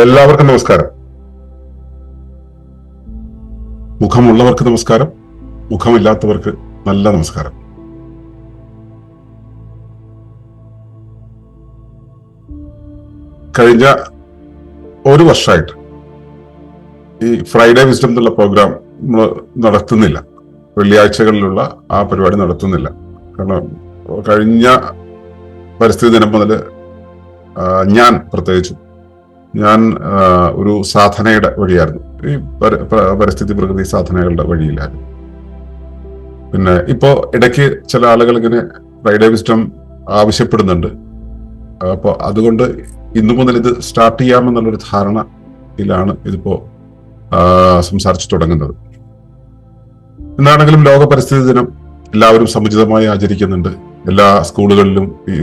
എല്ലാവർക്കും നമസ്കാരം. മുഖമുള്ളവർക്ക് നമസ്കാരം, മുഖമില്ലാത്തവർക്ക് നല്ല നമസ്കാരം. കഴിഞ്ഞ ഒരു വർഷമായിട്ട് ഈ ഫ്രൈഡേ വിസ്ഡം എന്നുള്ള പ്രോഗ്രാം നമ്മൾ നടത്തുന്നില്ല. വെള്ളിയാഴ്ചകളിലുള്ള ആ പരിപാടി നടത്തുന്നില്ല. കാരണം കഴിഞ്ഞ പരിസ്ഥിതി ദിനം മുതൽ ഞാൻ ഒരു സാധനയുടെ വഴിയായിരുന്നു, ഈ പരിസ്ഥിതി പ്രകൃതി സാധനകളുടെ വഴിയിലായിരുന്നു. പിന്നെ ഇപ്പോ ഇടയ്ക്ക് ചില ആളുകൾ ഇങ്ങനെ ഫ്രൈഡേ വിസ്ഡം ആവശ്യപ്പെടുന്നുണ്ട്. അപ്പൊ അതുകൊണ്ട് ഇന്നു മുതൽ ഇത് സ്റ്റാർട്ട് ചെയ്യാമെന്നുള്ളൊരു ധാരണയിലാണ് ഇതിപ്പോ സംസാരിച്ചു തുടങ്ങുന്നത്. എന്താണെങ്കിലും ലോക പരിസ്ഥിതി ദിനം എല്ലാവരും സമുചിതമായി ആചരിക്കുന്നുണ്ട്. എല്ലാ സ്കൂളുകളിലും ഈ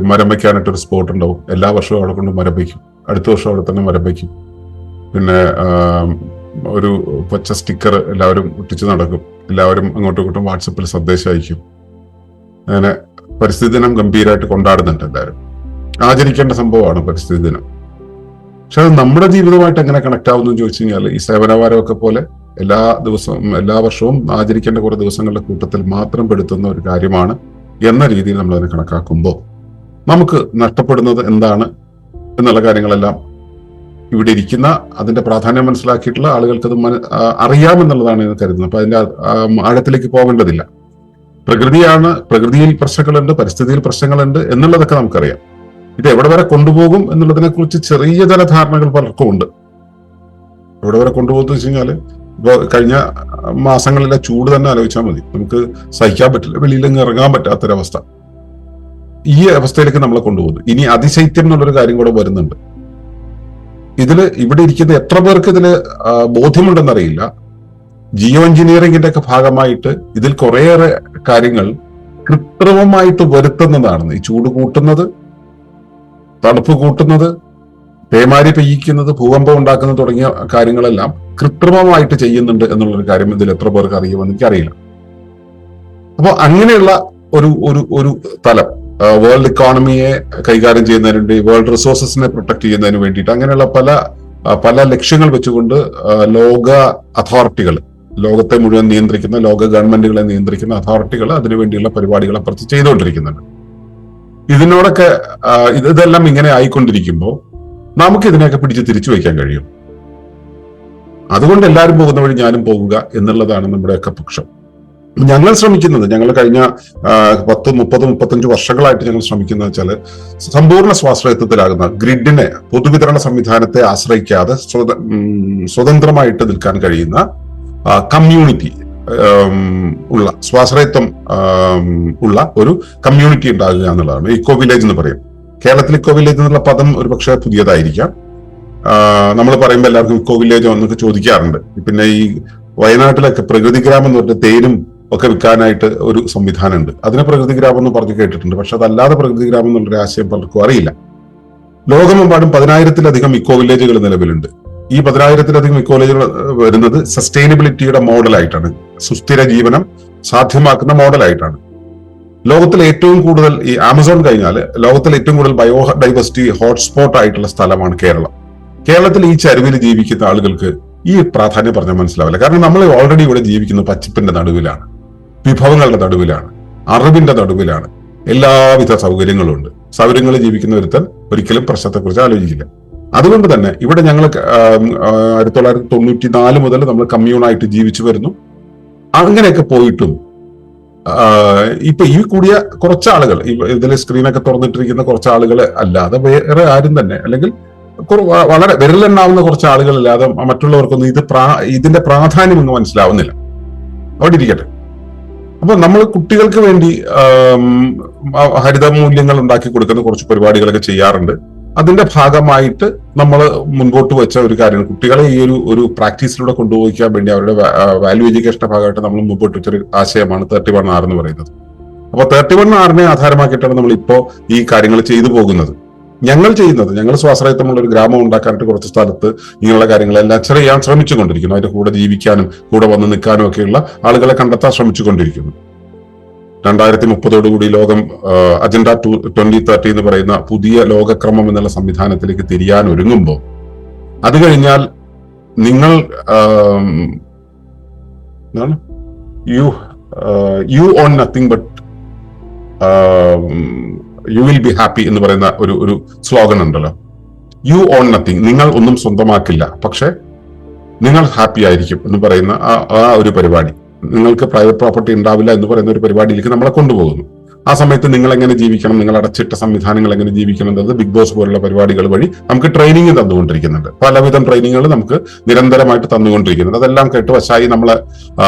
മരം വയ്ക്കാനായിട്ടൊരു സ്പോട്ട് ഉണ്ടാവും. എല്ലാ വർഷവും അവിടെ കൊണ്ട് മരം വയ്ക്കും. അടുത്ത വർഷം അവിടെ തന്നെ മരം വയ്ക്കും. പിന്നെ ഒരു പച്ച സ്റ്റിക്കർ എല്ലാവരും ഒട്ടിച്ച് നടക്കും. എല്ലാവരും അങ്ങോട്ടും ഇങ്ങോട്ടും വാട്സപ്പിൽ സന്ദേശം അയക്കും. അങ്ങനെ പരിസ്ഥിതി ദിനം ഗംഭീരമായിട്ട് കൊണ്ടാടുന്നുണ്ട്. എല്ലാവരും ആചരിക്കേണ്ട സംഭവമാണ് പരിസ്ഥിതി ദിനം. പക്ഷെ അത് നമ്മുടെ ജീവിതമായിട്ട് എങ്ങനെ കണക്ട് ആവുന്നു ചോദിച്ചു കഴിഞ്ഞാൽ, ഈ സേവനവാരമൊക്കെ പോലെ എല്ലാ വർഷവും ആചരിക്കേണ്ട കുറെ ദിവസങ്ങളുടെ കൂട്ടത്തിൽ മാത്രം പെടുത്തുന്ന ഒരു കാര്യമാണ് എന്ന രീതിയിൽ നമ്മൾ അതിനെ കണക്കാക്കുമ്പോൾ നമുക്ക് നഷ്ടപ്പെടുന്നത് എന്താണ് എന്നുള്ള കാര്യങ്ങളെല്ലാം ഇവിടെ ഇരിക്കുന്ന അതിന്റെ പ്രാധാന്യം മനസ്സിലാക്കിയിട്ടുള്ള ആളുകൾക്ക് അത് അറിയാമെന്നുള്ളതാണ് എന്ന് കരുതുന്നത്. അപ്പൊ അതിന്റെ ആഴത്തിലേക്ക് പോകേണ്ടതില്ല. പ്രകൃതിയിൽ പ്രശ്നങ്ങളുണ്ട്, പരിസ്ഥിതിയിൽ പ്രശ്നങ്ങളുണ്ട് എന്നുള്ളതൊക്കെ നമുക്കറിയാം. ഇത് എവിടെ വരെ കൊണ്ടുപോകും എന്നുള്ളതിനെ കുറിച്ച് ചെറിയ ചില ധാരണകൾ പലർക്കും ഉണ്ട്. എവിടെ വരെ കൊണ്ടുപോകുന്ന വെച്ച് കഴിഞ്ഞാല്, ഇപ്പൊ കഴിഞ്ഞ മാസങ്ങളിലെ ചൂട് തന്നെ ആലോചിച്ചാൽ മതി. നമുക്ക് സഹിക്കാൻ പറ്റില്ല, വെളിയിലെങ്ങ് ഇറങ്ങാൻ പറ്റാത്തൊരവസ്ഥ. ഈ അവസ്ഥയിലേക്ക് നമ്മളെ കൊണ്ടുപോകുന്നു. ഇനി അതിശൈത്യം എന്നുള്ളൊരു കാര്യം കൂടെ വരുന്നുണ്ട്. ഇവിടെ ഇരിക്കുന്ന എത്ര പേർക്ക് ഇതില് ബോധ്യമുണ്ടെന്നറിയില്ല. ജിയോ എഞ്ചിനീയറിംഗിന്റെ ഒക്കെ ഭാഗമായിട്ട് ഇതിൽ കുറേയേറെ കാര്യങ്ങൾ കൃത്രിമമായിട്ട് വരുത്തുന്നതാണ്. ഈ ചൂട് കൂട്ടുന്നത്, തണുപ്പ് കൂട്ടുന്നത്, പേമാരി പെയ്യിക്കുന്നത്, ഭൂകമ്പം ഉണ്ടാക്കുന്നത് തുടങ്ങിയ കാര്യങ്ങളെല്ലാം കൃത്രിമമായിട്ട് ചെയ്യുന്നുണ്ട് എന്നുള്ളൊരു കാര്യം ഇതിൽ എത്ര പേർക്ക് അറിയുമെന്ന് എനിക്കറിയില്ല. അപ്പോൾ അങ്ങനെയുള്ള ഒരു തലം വേൾഡ് ഇക്കോണമിയെ കൈകാര്യം ചെയ്യുന്നതിന് വേണ്ടി, വേൾഡ് റിസോഴ്സസിനെ പ്രൊട്ടക്ട് ചെയ്യുന്നതിന് വേണ്ടിയിട്ട് അങ്ങനെയുള്ള പല ലക്ഷ്യങ്ങൾ വെച്ചുകൊണ്ട് ലോക അതോറിറ്റികൾ, ലോകത്തെ മുഴുവൻ നിയന്ത്രിക്കുന്ന, ലോക ഗവൺമെന്റുകളെ നിയന്ത്രിക്കുന്ന അതോറിറ്റികൾ അതിനുവേണ്ടിയുള്ള പരിപാടികൾ അപ്പുറത്ത് ചെയ്തുകൊണ്ടിരിക്കുന്നുണ്ട്. ഇതെല്ലാം ഇങ്ങനെ ആയിക്കൊണ്ടിരിക്കുമ്പോൾ നമുക്ക് ഇതിനെയൊക്കെ പിടിച്ച് തിരിച്ചു വയ്ക്കാൻ കഴിയും. അതുകൊണ്ട് എല്ലാവരും പോകുന്ന വഴി ഞാനും പോകുക എന്നുള്ളതാണ് നമ്മുടെയൊക്കെ പക്ഷം. ഞങ്ങൾ കഴിഞ്ഞ 10, 30, 35 വർഷങ്ങളായിട്ട് ഞങ്ങൾ ശ്രമിക്കുന്നത് വെച്ചാൽ സമ്പൂർണ്ണ സ്വാശ്രയത്വത്തിലാകുന്ന ഗ്രിഡിനെ, പൊതുവിതരണ സംവിധാനത്തെ ആശ്രയിക്കാതെ സ്വതന്ത്രമായിട്ട് നിൽക്കാൻ കഴിയുന്ന കമ്മ്യൂണിറ്റി ഉള്ള, സ്വാശ്രയത്വം ഉള്ള ഒരു കമ്മ്യൂണിറ്റി ഉണ്ടാകുക എന്നുള്ളതാണ് ഇക്കോ വില്ലേജ് എന്ന് പറയും. കേരളത്തിൽ ഇക്കോ വില്ലേജ് എന്നുള്ള പദം ഒരുപക്ഷെ പുതിയതായിരിക്കാം. നമ്മൾ പറയുമ്പോൾ എല്ലാവർക്കും ഇക്കോ വില്ലേജോ എന്നൊക്കെ ചോദിക്കാറുണ്ട്. പിന്നെ ഈ വയനാട്ടിലൊക്കെ പ്രകൃതി ഗ്രാമം എന്ന് പറഞ്ഞിട്ട് തേനും ഒക്കെ വിൽക്കാനായിട്ട് ഒരു സംവിധാനമുണ്ട്. അതിനെ പ്രകൃതി ഗ്രാമം എന്ന് പറഞ്ഞു കേട്ടിട്ടുണ്ട്. പക്ഷെ അതല്ലാതെ പ്രകൃതി ഗ്രാമം എന്നുള്ളൊരു ആശയം പലർക്കും അറിയില്ല. ലോകമെമ്പാടും 10,000-ത്തിലധികം ഇക്കോ വില്ലേജുകൾ നിലവിലുണ്ട്. ഈ 10,000-ത്തിലധികം ഇക്കോ വില്ലേജുകൾ വരുന്നത് സസ്റ്റൈനബിലിറ്റിയുടെ മോഡലായിട്ടാണ്, സുസ്ഥിര ജീവനം സാധ്യമാക്കുന്ന മോഡലായിട്ടാണ്. ലോകത്തിൽ ഏറ്റവും കൂടുതൽ, ഈ ആമസോൺ കഴിഞ്ഞാൽ ലോകത്തിൽ ഏറ്റവും കൂടുതൽ ബയോഡൈവേഴ്സിറ്റി ഹോട്ട്സ്പോട്ട് ആയിട്ടുള്ള സ്ഥലമാണ് കേരളം. കേരളത്തിൽ ഈ ചരിവിൽ ജീവിക്കുന്ന ആളുകൾക്ക് ഈ പ്രാധാന്യം പറഞ്ഞാൽ മനസ്സിലാവില്ല. കാരണം നമ്മൾ ഓൾറെഡി ഇവിടെ ജീവിക്കുന്നത് പച്ചപ്പിന്റെ നടുവിലാണ്, വിഭവങ്ങളുടെ നടുവിലാണ്, അറിവിന്റെ നടുവിലാണ്. എല്ലാവിധ സൗകര്യങ്ങളും ഉണ്ട്. സൗകര്യങ്ങളിൽ ജീവിക്കുന്ന ഒരുത്തൻ ഒരിക്കലും പ്രശ്നത്തെക്കുറിച്ച് ആലോചിക്കില്ല. അതുകൊണ്ട് തന്നെ ഇവിടെ ഞങ്ങൾ 1994 മുതൽ നമ്മൾ കമ്മ്യൂണായിട്ട് ജീവിച്ചു വരുന്നു. അങ്ങനെയൊക്കെ പോയിട്ടും ഇപ്പൊ ഈ കൂടിയ കുറച്ച് ആളുകൾ, ഇതിലെ സ്ക്രീനൊക്കെ തുറന്നിട്ടിരിക്കുന്ന കുറച്ച് ആളുകൾ അല്ലാതെ വേറെ ആരും തന്നെ, അല്ലെങ്കിൽ വളരെ വിരലെണ്ണാവുന്ന കുറച്ച് ആളുകളല്ലാതെ മറ്റുള്ളവർക്കൊന്നും ഇതിന്റെ പ്രാധാന്യം ഒന്നും മനസ്സിലാവുന്നില്ല. അവിടെ ഇരിക്കട്ടെ. അപ്പൊ നമ്മൾ കുട്ടികൾക്ക് വേണ്ടി ഹരിത മൂല്യങ്ങൾ ഉണ്ടാക്കി കൊടുക്കുന്ന കുറച്ച് പരിപാടികളൊക്കെ ചെയ്യാറുണ്ട്. അതിന്റെ ഭാഗമായിട്ട് നമ്മൾ മുൻപോട്ട് വെച്ച ഒരു കാര്യമാണ് കുട്ടികളെ ഈ ഒരു പ്രാക്ടീസിലൂടെ കൊണ്ടുപോയിക്കാൻ വേണ്ടി അവരുടെ വാല്യൂ എഡ്യൂക്കേഷന്റെ ഭാഗമായിട്ട് നമ്മൾ മുമ്പോട്ട് വെച്ചൊരു ആശയമാണ് 31R എന്ന് പറയുന്നത്. അപ്പൊ 31R ആധാരമാക്കിയിട്ടാണ് നമ്മൾ ഇപ്പോ ഈ കാര്യങ്ങൾ ചെയ്തു പോകുന്നത്. ഞങ്ങൾ സ്വാശ്രയത്വമുള്ള ഒരു ഗ്രാമം ഉണ്ടാക്കാനായിട്ട് കുറച്ച് സ്ഥലത്ത് ഇങ്ങനെയുള്ള കാര്യങ്ങളെല്ലാം ചെയ്യാൻ ശ്രമിച്ചുകൊണ്ടിരിക്കുന്നു. അതിന്റെ കൂടെ ജീവിക്കാനും കൂടെ വന്ന് നിൽക്കാനും ഒക്കെയുള്ള ആളുകളെ കണ്ടെത്താൻ ശ്രമിച്ചുകൊണ്ടിരിക്കുന്നു. 2030 ലോകം അജണ്ട 2030 എന്ന് പറയുന്ന പുതിയ ലോകക്രമം എന്നുള്ള സംവിധാനത്തിലേക്ക് തിരിയാൻ ഒരുങ്ങുമ്പോൾ അത് കഴിഞ്ഞാൽ നിങ്ങൾ you on nothing but you will be happy എന്ന് പറയുന്ന ഒരു സ്ലോഗൻ ഉണ്ടല്ലോ. യു ഓൺ നത്തിങ്, നിങ്ങൾ ഒന്നും സ്വന്തമാക്കില്ല, പക്ഷെ നിങ്ങൾ ഹാപ്പി ആയിരിക്കും എന്ന് പറയുന്ന ആ ഒരു പരിപാടി, നിങ്ങൾക്ക് പ്രൈവറ്റ് പ്രോപ്പർട്ടി ഉണ്ടാവില്ല എന്ന് പറയുന്ന ഒരു പരിപാടിയിലേക്ക് നമ്മളെ കൊണ്ടുപോകുന്നു. ആ സമയത്ത് നിങ്ങൾ എങ്ങനെ ജീവിക്കണം, നിങ്ങൾ അടച്ചിട്ട സംവിധാനങ്ങൾ എങ്ങനെ ജീവിക്കണം എന്നത് ബിഗ് ബോസ് പോലുള്ള പരിപാടികൾ വഴി നമുക്ക് ട്രെയിനിങ് തന്നുകൊണ്ടിരിക്കുന്നുണ്ട്. പലവിധം ട്രെയിനിങ്ങുകൾ നമുക്ക് നിരന്തരമായിട്ട് തന്നുകൊണ്ടിരിക്കുന്നുണ്ട്. അതെല്ലാം കേട്ട് വശായി നമ്മളെ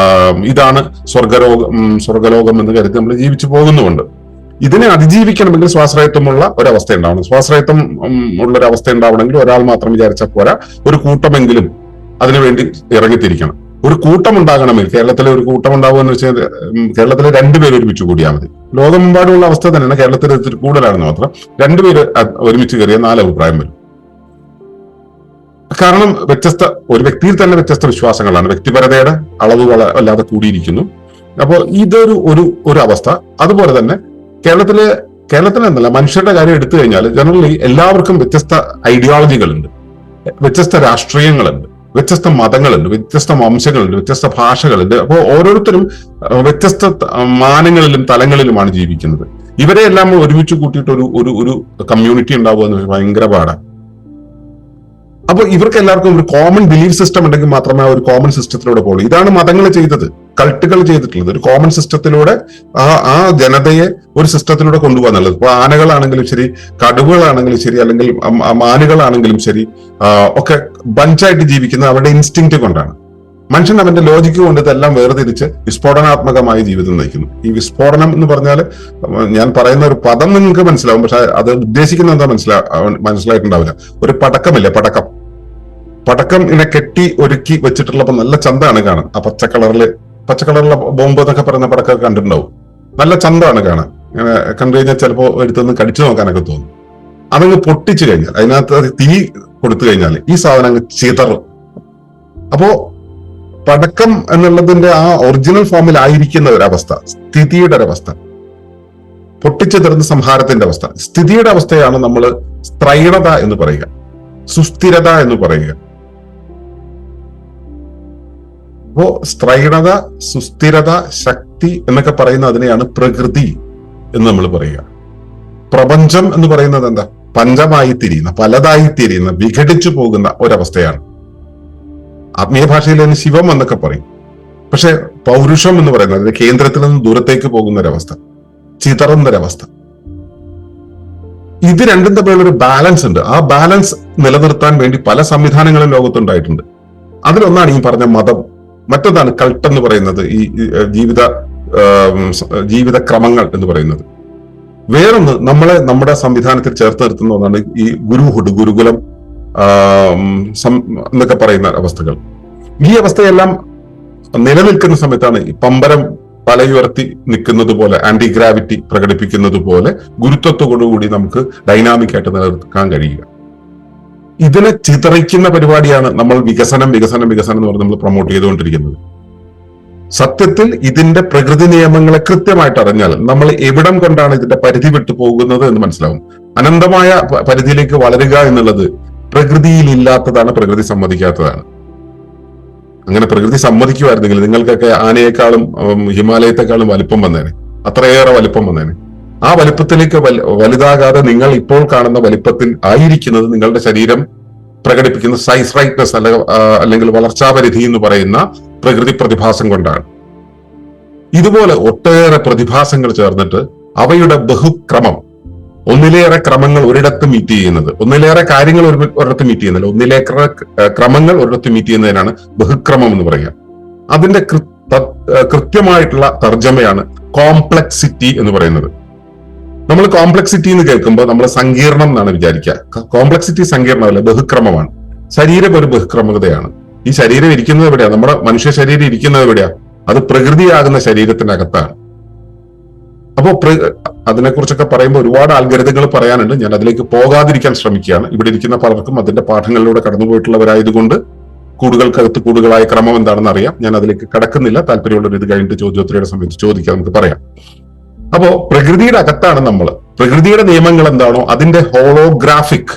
ഇതാണ് സ്വർഗലോകം എന്ന് കരുതി നമ്മൾ ജീവിച്ചു പോകുന്നുമുണ്ട്. ഇതിനെ അതിജീവിക്കണമെങ്കിൽ സ്വാശ്രയത്വമുള്ള ഒരവസ്ഥ ഉണ്ടാവണം. സ്വാശ്രയത്വം ഉള്ള ഒരു അവസ്ഥ ഉണ്ടാവണമെങ്കിൽ ഒരാൾ മാത്രം വിചാരിച്ചാൽ പോരാ, ഒരു കൂട്ടമെങ്കിലും അതിനുവേണ്ടി ഇറങ്ങിത്തിരിക്കണം. ഒരു കൂട്ടം ഉണ്ടാകണമെങ്കിൽ, കേരളത്തിലെ ഒരു കൂട്ടം ഉണ്ടാവുമെന്ന് വെച്ചാൽ കേരളത്തിലെ രണ്ടുപേര് ഒരുമിച്ച് കൂടിയാൽ മതി. ലോകമെമ്പാടുമുള്ള അവസ്ഥ തന്നെയാണ്, കേരളത്തിൽ ഇത്തിരി കൂടുതലാണെന്ന് മാത്രം. രണ്ടുപേര് ഒരുമിച്ച് കയറിയ 4 അഭിപ്രായം വരും. കാരണം ഒരു വ്യക്തിയിൽ തന്നെ വ്യത്യസ്ത വിശ്വാസങ്ങളാണ്, വ്യക്തിപരതയുടെ അളവ് വല്ലാതെ കൂടിയിരിക്കുന്നു. അപ്പോൾ ഇതൊരു ഒരു അവസ്ഥ. അതുപോലെ തന്നെ കേരളത്തിലെന്നല്ല, മനുഷ്യരുടെ കാര്യം എടുത്തു കഴിഞ്ഞാൽ ജനറലി എല്ലാവർക്കും വ്യത്യസ്ത ഐഡിയോളജികളുണ്ട്, വ്യത്യസ്ത രാഷ്ട്രീയങ്ങളുണ്ട്, വ്യത്യസ്ത മതങ്ങളുണ്ട്, വ്യത്യസ്ത വംശങ്ങളുണ്ട്, വ്യത്യസ്ത ഭാഷകളുണ്ട്. അപ്പോൾ ഓരോരുത്തരും വ്യത്യസ്ത മാനങ്ങളിലും തലങ്ങളിലുമാണ് ജീവിക്കുന്നത്. ഇവരെ എല്ലാം ഒരുമിച്ച് കൂട്ടിയിട്ട് ഒരു കമ്മ്യൂണിറ്റി ഉണ്ടാവുക എന്ന് ഭയങ്കര പാടാണ്. അപ്പോൾ ഇവർക്ക് എല്ലാവർക്കും ഒരു കോമൺ ബിലീഫ് സിസ്റ്റം ഉണ്ടെങ്കിൽ മാത്രമേ ഒരു കോമൺ സിസ്റ്റത്തിലൂടെ പോകുള്ളൂ. ഇതാണ് മതങ്ങൾ ചെയ്തത്, കൾട്ടുകൾ ചെയ്തിട്ടുള്ളത്. ഒരു കോമൺ സിസ്റ്റത്തിലൂടെ ആ ജനതയെ ഒരു സിസ്റ്റത്തിലൂടെ കൊണ്ടുപോകാൻ നല്ലത്. ഇപ്പൊ ആനകളാണെങ്കിലും ശരി, കടുവകളാണെങ്കിലും ശരി, അല്ലെങ്കിൽ മാനുകളാണെങ്കിലും ശരി, ഒക്കെ ബഞ്ചായിട്ട് ജീവിക്കുന്നത് അവരുടെ ഇൻസ്റ്റിങ്ക്റ്റ് കൊണ്ടാണ്. മനുഷ്യൻ അവന്റെ ലോജിക്ക് കൊണ്ട് ഇതെല്ലാം വേർതിരിച്ച് വിസ്ഫോടനാത്മകമായ ജീവിതം നയിക്കുന്നു. ഈ വിസ്ഫോടനം എന്ന് പറഞ്ഞാൽ ഞാൻ പറയുന്ന ഒരു പദം നിങ്ങൾക്ക് മനസ്സിലാവും, പക്ഷെ അത് ഉദ്ദേശിക്കുന്നത് എന്താ മനസ്സിലായിട്ടുണ്ടാവില്ല. ഒരു പടക്കമില്ലേ, പടക്കം ഇങ്ങനെ കെട്ടി ഒരുക്കി വെച്ചിട്ടുള്ളപ്പോ നല്ല ചന്താണ് കാണാൻ. ആ പച്ചക്കളറിലെ ബോംബ് എന്നൊക്കെ പറയുന്ന പടക്കം കണ്ടിട്ടുണ്ടാവും. നല്ല ചന്താണ് കാണാൻ. ഇങ്ങനെ കണ്ടു കഴിഞ്ഞാൽ ചിലപ്പോ എടുത്തൊന്ന് കടിച്ചു നോക്കാനൊക്കെ തോന്നും. അതങ്ങ് പൊട്ടിച്ചു കഴിഞ്ഞാൽ, അതിനകത്ത് തീ കൊടുത്തു കഴിഞ്ഞാൽ ഈ സാധനം അങ്ങ് ചിതറും. അപ്പോ പടക്കം എന്നുള്ളതിന്റെ ആ ഒറിജിനൽ ഫോമിൽ ആയിരിക്കുന്ന ഒരവസ്ഥ, സ്ഥിതിയുടെ ഒരവസ്ഥ, പൊട്ടിച്ചെതിർന്ന സംഹാരത്തിന്റെ അവസ്ഥ. സ്ഥിതിയുടെ അവസ്ഥയാണ് നമ്മൾ സ്ത്രൈണത എന്ന് പറയുക, സുസ്ഥിരത എന്ന് പറയുക. അപ്പോ സ്ത്രൈണത, സുസ്ഥിരത, ശക്തി എന്നൊക്കെ പറയുന്ന അതിനെയാണ് പ്രകൃതി എന്ന് നമ്മൾ പറയുക. പ്രപഞ്ചം എന്ന് പറയുന്നത് എന്താ? പഞ്ചമായി തിരിയുന്ന, പലതായി തിരിയുന്ന, വിഘടിച്ചു പോകുന്ന ഒരവസ്ഥയാണ്. ആത്മീയ ഭാഷയിൽ അതിന് ശിവം എന്നൊക്കെ പറയും. പക്ഷെ പൗരുഷം എന്ന് പറയുന്നത് അതിന്റെ കേന്ദ്രത്തിൽ നിന്ന് ദൂരത്തേക്ക് പോകുന്ന ഒരവസ്ഥ, ചിതറുന്നൊരവസ്ഥ. ഇത് രണ്ടും തമ്മിലുള്ള ഒരു ബാലൻസ് ഉണ്ട്. ആ ബാലൻസ് നിലനിർത്താൻ വേണ്ടി പല സംവിധാനങ്ങളും ലോകത്തുണ്ടായിട്ടുണ്ട്. അതിലൊന്നാണ് ഈ പറഞ്ഞ മതം. മറ്റൊന്നാണ് കൾട്ട് എന്ന് പറയുന്നത്, ഈ ജീവിത ക്രമങ്ങൾ എന്ന് പറയുന്നത്. വേറൊന്ന് നമ്മളെ നമ്മുടെ സംവിധാനത്തിൽ ചേർത്ത് നിർത്തുന്ന ഒന്നാണ് ഈ ഗുരുകുലം എന്നൊക്കെ പറയുന്ന അവസ്ഥകൾ. ഈ അവസ്ഥയെല്ലാം നിലനിൽക്കുന്ന സമയത്താണ് ഈ പമ്പരം തലയുയർത്തി നിൽക്കുന്നത് പോലെ, ആന്റി ഗ്രാവിറ്റി പ്രകടിപ്പിക്കുന്നത് പോലെ ഗുരുത്വത്തോടുകൂടി നമുക്ക് ഡൈനാമിക് ആയിട്ട് നിലനിർത്താൻ കഴിയുക. ഇതിനെ ചിതറിക്കുന്ന പരിപാടിയാണ് നമ്മൾ വികസനം എന്ന് പറഞ്ഞ് നമ്മൾ പ്രൊമോട്ട് ചെയ്തുകൊണ്ടിരിക്കുന്നത്. സത്യത്തിൽ ഇതിന്റെ പ്രകൃതി നിയമങ്ങളെ കൃത്യമായിട്ട് അറിഞ്ഞാൽ നമ്മൾ എവിടം കൊണ്ടാണ് ഇതിന്റെ പരിധി വിട്ടു പോകുന്നത് എന്ന് മനസ്സിലാവും. അനന്തമായ പരിധിയിലേക്ക് വളരുക എന്നുള്ളത് പ്രകൃതിയിൽ ഇല്ലാത്തതാണ്, പ്രകൃതി സമ്മതിക്കാത്തതാണ്. അങ്ങനെ പ്രകൃതി സമ്മതിക്കുമായിരുന്നെങ്കിൽ നിങ്ങൾക്കൊക്കെ ആനയെക്കാളും ഹിമാലയത്തെക്കാളും വലിപ്പം വന്നേനെ, അത്രയേറെ വലിപ്പം വന്നേനെ. ആ വലിപ്പത്തിലേക്ക് വലുതാകാതെ നിങ്ങൾ ഇപ്പോൾ കാണുന്ന വലിപ്പത്തിൽ ആയിരിക്കുന്നത് നിങ്ങളുടെ ശരീരം പ്രകടിപ്പിക്കുന്ന സൈസ് റൈറ്റ്നസ് അല്ലെങ്കിൽ വളർച്ചാപരിധി എന്ന് പറയുന്ന പ്രകൃതി പ്രതിഭാസം കൊണ്ടാണ്. ഇതുപോലെ ഒട്ടേറെ പ്രതിഭാസങ്ങൾ ചേർന്നിട്ട് അവയുടെ ബഹുക്രമം, ഒന്നിലേറെ ക്രമങ്ങൾ ഒരിടത്ത് മീറ്റ് ചെയ്യുന്നത്, ഒന്നിലേറെ കാര്യങ്ങൾ ഒരിടത്ത് മീറ്റ് ചെയ്യുന്നില്ല, ഒന്നിലേറെ ക്രമങ്ങൾ ഒരിടത്ത് മീറ്റ് ചെയ്യുന്നതിനാണ് ബഹുക്രമം എന്ന് പറയുക. അതിന്റെ കൃത്യമായിട്ടുള്ള തർജ്ജമയാണ് കോംപ്ലക്സിറ്റി എന്ന് പറയുന്നത്. നമ്മൾ കോംപ്ലക്സിറ്റി എന്ന് കേൾക്കുമ്പോൾ നമ്മൾ സങ്കീർണം എന്നാണ് വിചാരിക്കുക. കോംപ്ലക്സിറ്റി സങ്കീർണമല്ല, ബഹുക്രമമാണ്. ശരീരം ഒരു ബഹുക്രമതയാണ്. ഈ ശരീരം ഇരിക്കുന്നത് എവിടെയാ? നമ്മുടെ മനുഷ്യ ശരീരം ഇരിക്കുന്നത് എവിടെയാ? അത് പ്രകൃതിയാകുന്ന ശരീരത്തിനകത്താണ്. അപ്പോ അതിനെക്കുറിച്ചൊക്കെ പറയുമ്പോൾ ഒരുപാട് ആൽഗരിതങ്ങൾ പറയാനുണ്ട്. ഞാൻ അതിലേക്ക് പോകാതിരിക്കാൻ ശ്രമിക്കുകയാണ്. ഇവിടെ ഇരിക്കുന്ന പലർക്കും അതിന്റെ പാഠങ്ങളിലൂടെ കടന്നുപോയിട്ടുള്ളവരായതുകൊണ്ട് കൂടുകൾക്കകത്ത് കൂടുകളായ ക്രമം എന്താണെന്ന് അറിയാം. ഞാൻ അതിലേക്ക് കടക്കുന്നില്ല. താല്പര്യമുള്ളവർ ഇത് കഴിഞ്ഞിട്ട് ചോദ്യോത്തരയുടെ സമയത്ത് ചോദിക്കാം, നമുക്ക് പറയാം. അപ്പോ പ്രകൃതിയുടെ അകത്താണ് നമ്മൾ. പ്രകൃതിയുടെ നിയമങ്ങൾ എന്താണോ അതിന്റെ ഹോളോഗ്രാഫിക്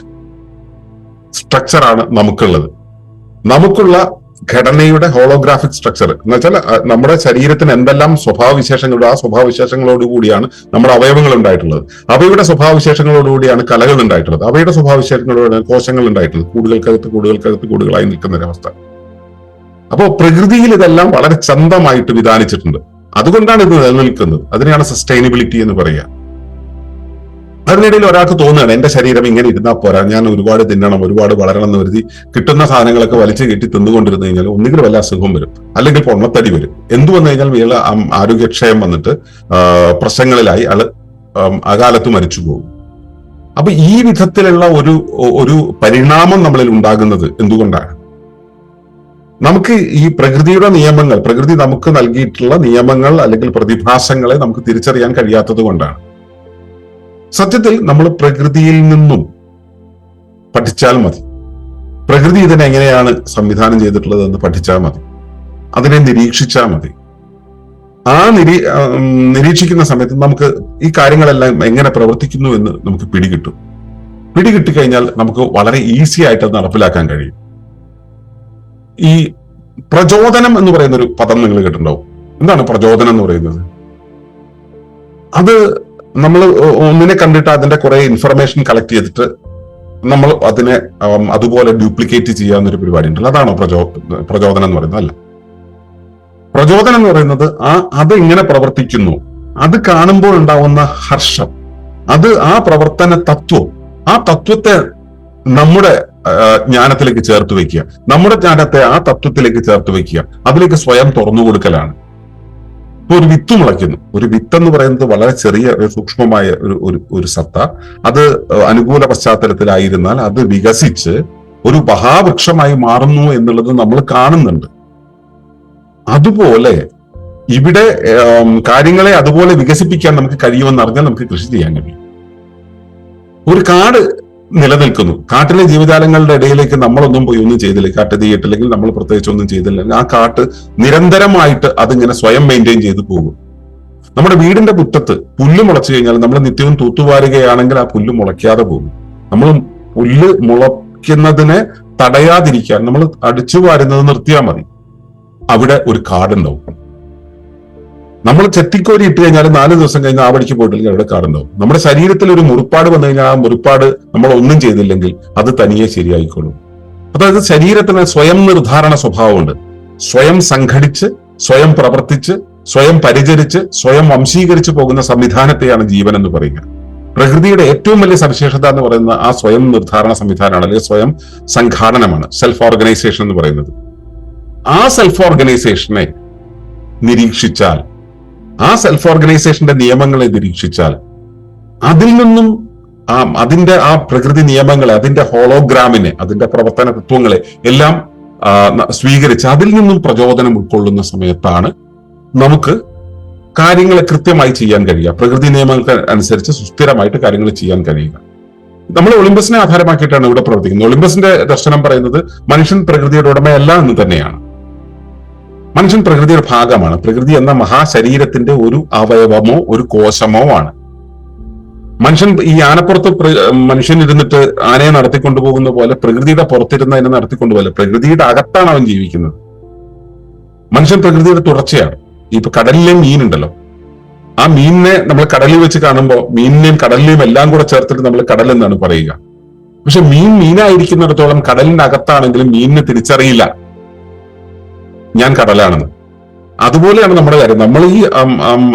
സ്ട്രക്ചറാണ് നമുക്കുള്ളത്. നമുക്കുള്ള ഘടനയുടെ ഹോളോഗ്രാഫിക് സ്ട്രക്ചർ എന്ന് വെച്ചാൽ നമ്മുടെ ശരീരത്തിന് എന്തെല്ലാം സ്വഭാവവിശേഷങ്ങളുണ്ട്, ആ സ്വഭാവവിശേഷങ്ങളോടുകൂടിയാണ് നമ്മുടെ അവയവങ്ങൾ ഉണ്ടായിട്ടുള്ളത്. അവയുടെ സ്വഭാവവിശേഷങ്ങളോടുകൂടിയാണ് കലകൾ ഉണ്ടായിട്ടുള്ളത്. അവയുടെ സ്വഭാവവിശേഷങ്ങളോട് കോശങ്ങൾ ഉണ്ടായിട്ടുള്ളത്. കൂടുകൾക്കകത്ത് കൂടുകളായി നിൽക്കുന്ന ഒരവസ്ഥ. അപ്പോൾ പ്രകൃതിയിൽ ഇതെല്ലാം വളരെ ചന്തമായിട്ട് വിധാനിച്ചിട്ടുണ്ട്. അതുകൊണ്ടാണ് ഇത് നിലനിൽക്കുന്നത്. അതിനെയാണ് സസ്റ്റൈനബിലിറ്റി എന്ന് പറയുക. അതിനിടയിൽ ഒരാൾക്ക് തോന്നുകയാണ് എന്റെ ശരീരം ഇങ്ങനെ ഇരുന്നാൽ പോരാ, ഞാൻ ഒരുപാട് തിന്നണം, ഒരുപാട് വളരണം എന്ന് കരുതി കിട്ടുന്ന സാധനങ്ങളൊക്കെ വലിച്ചു കെട്ടി തിന്നുകൊണ്ടിരുന്നു കഴിഞ്ഞാൽ ഒന്നുകിൽ വല്ല അസുഖം വരും, അല്ലെങ്കിൽ പൊണ്ണത്തടി വരും. എന്തു വന്നു കഴിഞ്ഞാൽ ഇയാള് ആരോഗ്യക്ഷയം വന്നിട്ട് പ്രശ്നങ്ങളിലായി ആള് അകാലത്ത് മരിച്ചു പോകും. അപ്പൊ ഈ വിധത്തിലുള്ള ഒരു പരിണാമം നമ്മളിൽ ഉണ്ടാകുന്നത് എന്തുകൊണ്ടാണ്? നമുക്ക് ഈ പ്രകൃതിയുടെ നിയമങ്ങൾ, പ്രകൃതി നമുക്ക് നൽകിയിട്ടുള്ള നിയമങ്ങൾ അല്ലെങ്കിൽ പ്രതിഭാസങ്ങളെ നമുക്ക് തിരിച്ചറിയാൻ കഴിയാത്തത് കൊണ്ടാണ്. സത്യത്തിൽ നമ്മൾ പ്രകൃതിയിൽ നിന്നും പഠിച്ചാൽ മതി. പ്രകൃതി ഇതിനെങ്ങനെയാണ് സംവിധാനം ചെയ്തിട്ടുള്ളത് എന്ന് പഠിച്ചാൽ മതി. അതിനെ നിരീക്ഷിച്ചാൽ മതി. ആ നിരീക്ഷിക്കുന്ന സമയത്ത് നമുക്ക് ഈ കാര്യങ്ങളെല്ലാം എങ്ങനെ പ്രവർത്തിക്കുന്നു എന്ന് നമുക്ക് പിടികിട്ടിക്കഴിഞ്ഞാൽ നമുക്ക് വളരെ ഈസി ആയിട്ട് അത് നടപ്പിലാക്കാൻ കഴിയും. ഈ പ്രചോദനം എന്ന് പറയുന്ന ഒരു പദം നിങ്ങൾ കേട്ടിട്ടുണ്ടാവും. എന്താണ് പ്രചോദനം എന്ന് പറയുന്നത്? അത് നമ്മൾ ഒന്നിനെ കണ്ടിട്ട് അതിന്റെ കുറെ ഇൻഫർമേഷൻ കളക്ട് ചെയ്തിട്ട് നമ്മൾ അതിനെ അതുപോലെ ഡ്യൂപ്ലിക്കേറ്റ് ചെയ്യാന്നൊരു പരിപാടി ഉണ്ടല്ലോ, അതാണോ പ്രചോദനം എന്ന് പറയുന്നത്? അല്ല. പ്രചോദനം എന്ന് പറയുന്നത് അത് ഇങ്ങനെ പ്രവർത്തിക്കുന്നു, അത് കാണുമ്പോൾ ഉണ്ടാവുന്ന ഹർഷം, അത് ആ പ്രവർത്തന തത്വം, ആ തത്വത്തെ നമ്മുടെ ജ്ഞാനത്തിലേക്ക് ചേർത്ത് വെക്കുക, നമ്മുടെ ജ്ഞാനത്തെ ആ തത്വത്തിലേക്ക് ചേർത്ത് വെക്കുക, അതിലേക്ക് സ്വയം തുറന്നു കൊടുക്കലാണ്. ഇപ്പൊ ഒരു വിത്ത് മുളയ്ക്കുന്നു. ഒരു വിത്ത് എന്ന് പറയുന്നത് വളരെ ചെറിയ സൂക്ഷ്മമായ ഒരു സത്ത. അത് അനുകൂല പശ്ചാത്തലത്തിലായിരുന്നാൽ അത് വികസിച്ച് ഒരു മഹാവൃക്ഷമായി മാറുന്നു എന്നുള്ളത് നമ്മൾ കാണുന്നുണ്ട്. അതുപോലെ ഇവിടെ കാര്യങ്ങളെ അതുപോലെ വികസിപ്പിക്കാൻ നമുക്ക് കഴിയുമെന്ന് അറിഞ്ഞാൽ നമുക്ക് കൃഷി ചെയ്യാൻ കഴിയും. ഒരു കാട് നിലനിൽക്കുന്നു. കാട്ടിലെ ജീവജാലങ്ങളുടെ ഇടയിലേക്ക് നമ്മളൊന്നും പോയി ഒന്നും ചെയ്തില്ല, കാട്ട് തീയിട്ടില്ലെങ്കിൽ നമ്മൾ പ്രത്യേകിച്ച് ഒന്നും ചെയ്തില്ലെങ്കിൽ ആ കാട്ട് നിരന്തരമായിട്ട് അതിങ്ങനെ സ്വയം മെയിൻറ്റെയിൻ ചെയ്തു പോകും. നമ്മുടെ വീടിന്റെ മുറ്റത്ത് പുല്ല് മുളച്ചു കഴിഞ്ഞാൽ നമ്മൾ നിത്യവും തൂത്തുവാരുകയാണെങ്കിൽ ആ പുല്ല് മുളയ്ക്കാതെ പോകും. നമ്മൾ പുല്ല് മുളയ്ക്കുന്നതിനെ തടയാതിരിക്കാൻ നമ്മൾ അടിച്ചു വാരുന്നത് നിർത്തിയാൽ മതി. അവിടെ ഒരു കാടുണ്ടാവും. നമ്മൾ ചെത്തിക്കോരി ഇട്ട് കഴിഞ്ഞാൽ 4 ദിവസം കഴിഞ്ഞ് ആ വഴിക്ക് പോയിട്ടില്ലെങ്കിൽ അവിടെ കാടുണ്ടാവും. നമ്മുടെ ശരീരത്തിൽ ഒരു മുറിപ്പാട് വന്നു കഴിഞ്ഞാൽ ആ മുറിപ്പാട് നമ്മൾ ഒന്നും ചെയ്തില്ലെങ്കിൽ അത് തനിയെ ശരിയായിക്കോളും. അതായത് ശരീരത്തിന് സ്വയം നിർദ്ധാരണ സ്വഭാവമുണ്ട്. സ്വയം സംഘടിച്ച്, സ്വയം പ്രവർത്തിച്ച്, സ്വയം പരിചരിച്ച്, സ്വയം വംശീകരിച്ച് പോകുന്ന സംവിധാനത്തെയാണ് ജീവൻ എന്ന് പറയുക. പ്രകൃതിയുടെ ഏറ്റവും വലിയ സവിശേഷത എന്ന് പറയുന്ന ആ സ്വയം നിർദ്ധാരണ സംവിധാനമാണ്, അല്ലെങ്കിൽ സ്വയം സംഘാടനമാണ്, സെൽഫ് ഓർഗനൈസേഷൻ എന്ന് പറയുന്നത്. ആ സെൽഫ് ഓർഗനൈസേഷനെ നിരീക്ഷിച്ചാൽ, ആ സെൽഫ് ഓർഗനൈസേഷന്റെ നിയമങ്ങളെ നിരീക്ഷിച്ചാൽ, അതിൽ നിന്നും അതിന്റെ ആ പ്രകൃതി നിയമങ്ങളെ, അതിന്റെ ഹോളോഗ്രാമിനെ, അതിന്റെ പ്രവർത്തന തത്വങ്ങളെ എല്ലാം സ്വീകരിച്ച് അതിൽ നിന്നും പ്രചോദനം ഉൾക്കൊള്ളുന്ന സമയത്താണ് നമുക്ക് കാര്യങ്ങളെ കൃത്യമായി ചെയ്യാൻ കഴിയുക. പ്രകൃതി നിയമങ്ങൾക്ക് അനുസരിച്ച് സുസ്ഥിരമായിട്ട് കാര്യങ്ങൾ ചെയ്യാൻ കഴിയുക. നമ്മൾ ഒളിമ്പസിനെ ആധാരമാക്കിയിട്ടാണ് ഇവിടെ പ്രവർത്തിക്കുന്നത്. ഒളിമ്പസിന്റെ ദർശനം പറയുന്നത് മനുഷ്യൻ പ്രകൃതിയുടെ ഉടമയല്ല എന്ന് തന്നെയാണ്. മനുഷ്യൻ പ്രകൃതിയുടെ ഭാഗമാണ്. പ്രകൃതി എന്ന മഹാശരീരത്തിന്റെ ഒരു അവയവമോ ഒരു കോശമോ ആണ്. മനുഷ്യൻ ഈ ആനപ്പുറത്ത് മനുഷ്യൻ ഇരുന്നിട്ട് ആനയെ നടത്തിക്കൊണ്ടുപോകുന്ന പോലെ പ്രകൃതിയുടെ പുറത്തിരുന്ന് അതിനെ നടത്തിക്കൊണ്ടുപോലെ പ്രകൃതിയുടെ അകത്താണ് അവൻ ജീവിക്കുന്നത്. മനുഷ്യൻ പ്രകൃതിയുടെ തുടർച്ചയാണ്. ഇപ്പൊ കടലിലെ മീനുണ്ടല്ലോ, ആ മീനിനെ നമ്മൾ കടലിൽ വെച്ച് കാണുമ്പോൾ മീനിനെയും കടലിനെയും എല്ലാം കൂടെ ചേർത്തിട്ട് നമ്മൾ കടൽ എന്നാണ് പറയുക. പക്ഷെ മീനായിരിക്കുന്നിടത്തോളം കടലിന്റെ അകത്താണെങ്കിലും മീനിനെ തിരിച്ചറിയില്ല ഞാൻ കടലാണെന്ന്. അതുപോലെയാണ് നമ്മുടെ കാര്യം. നമ്മൾ ഈ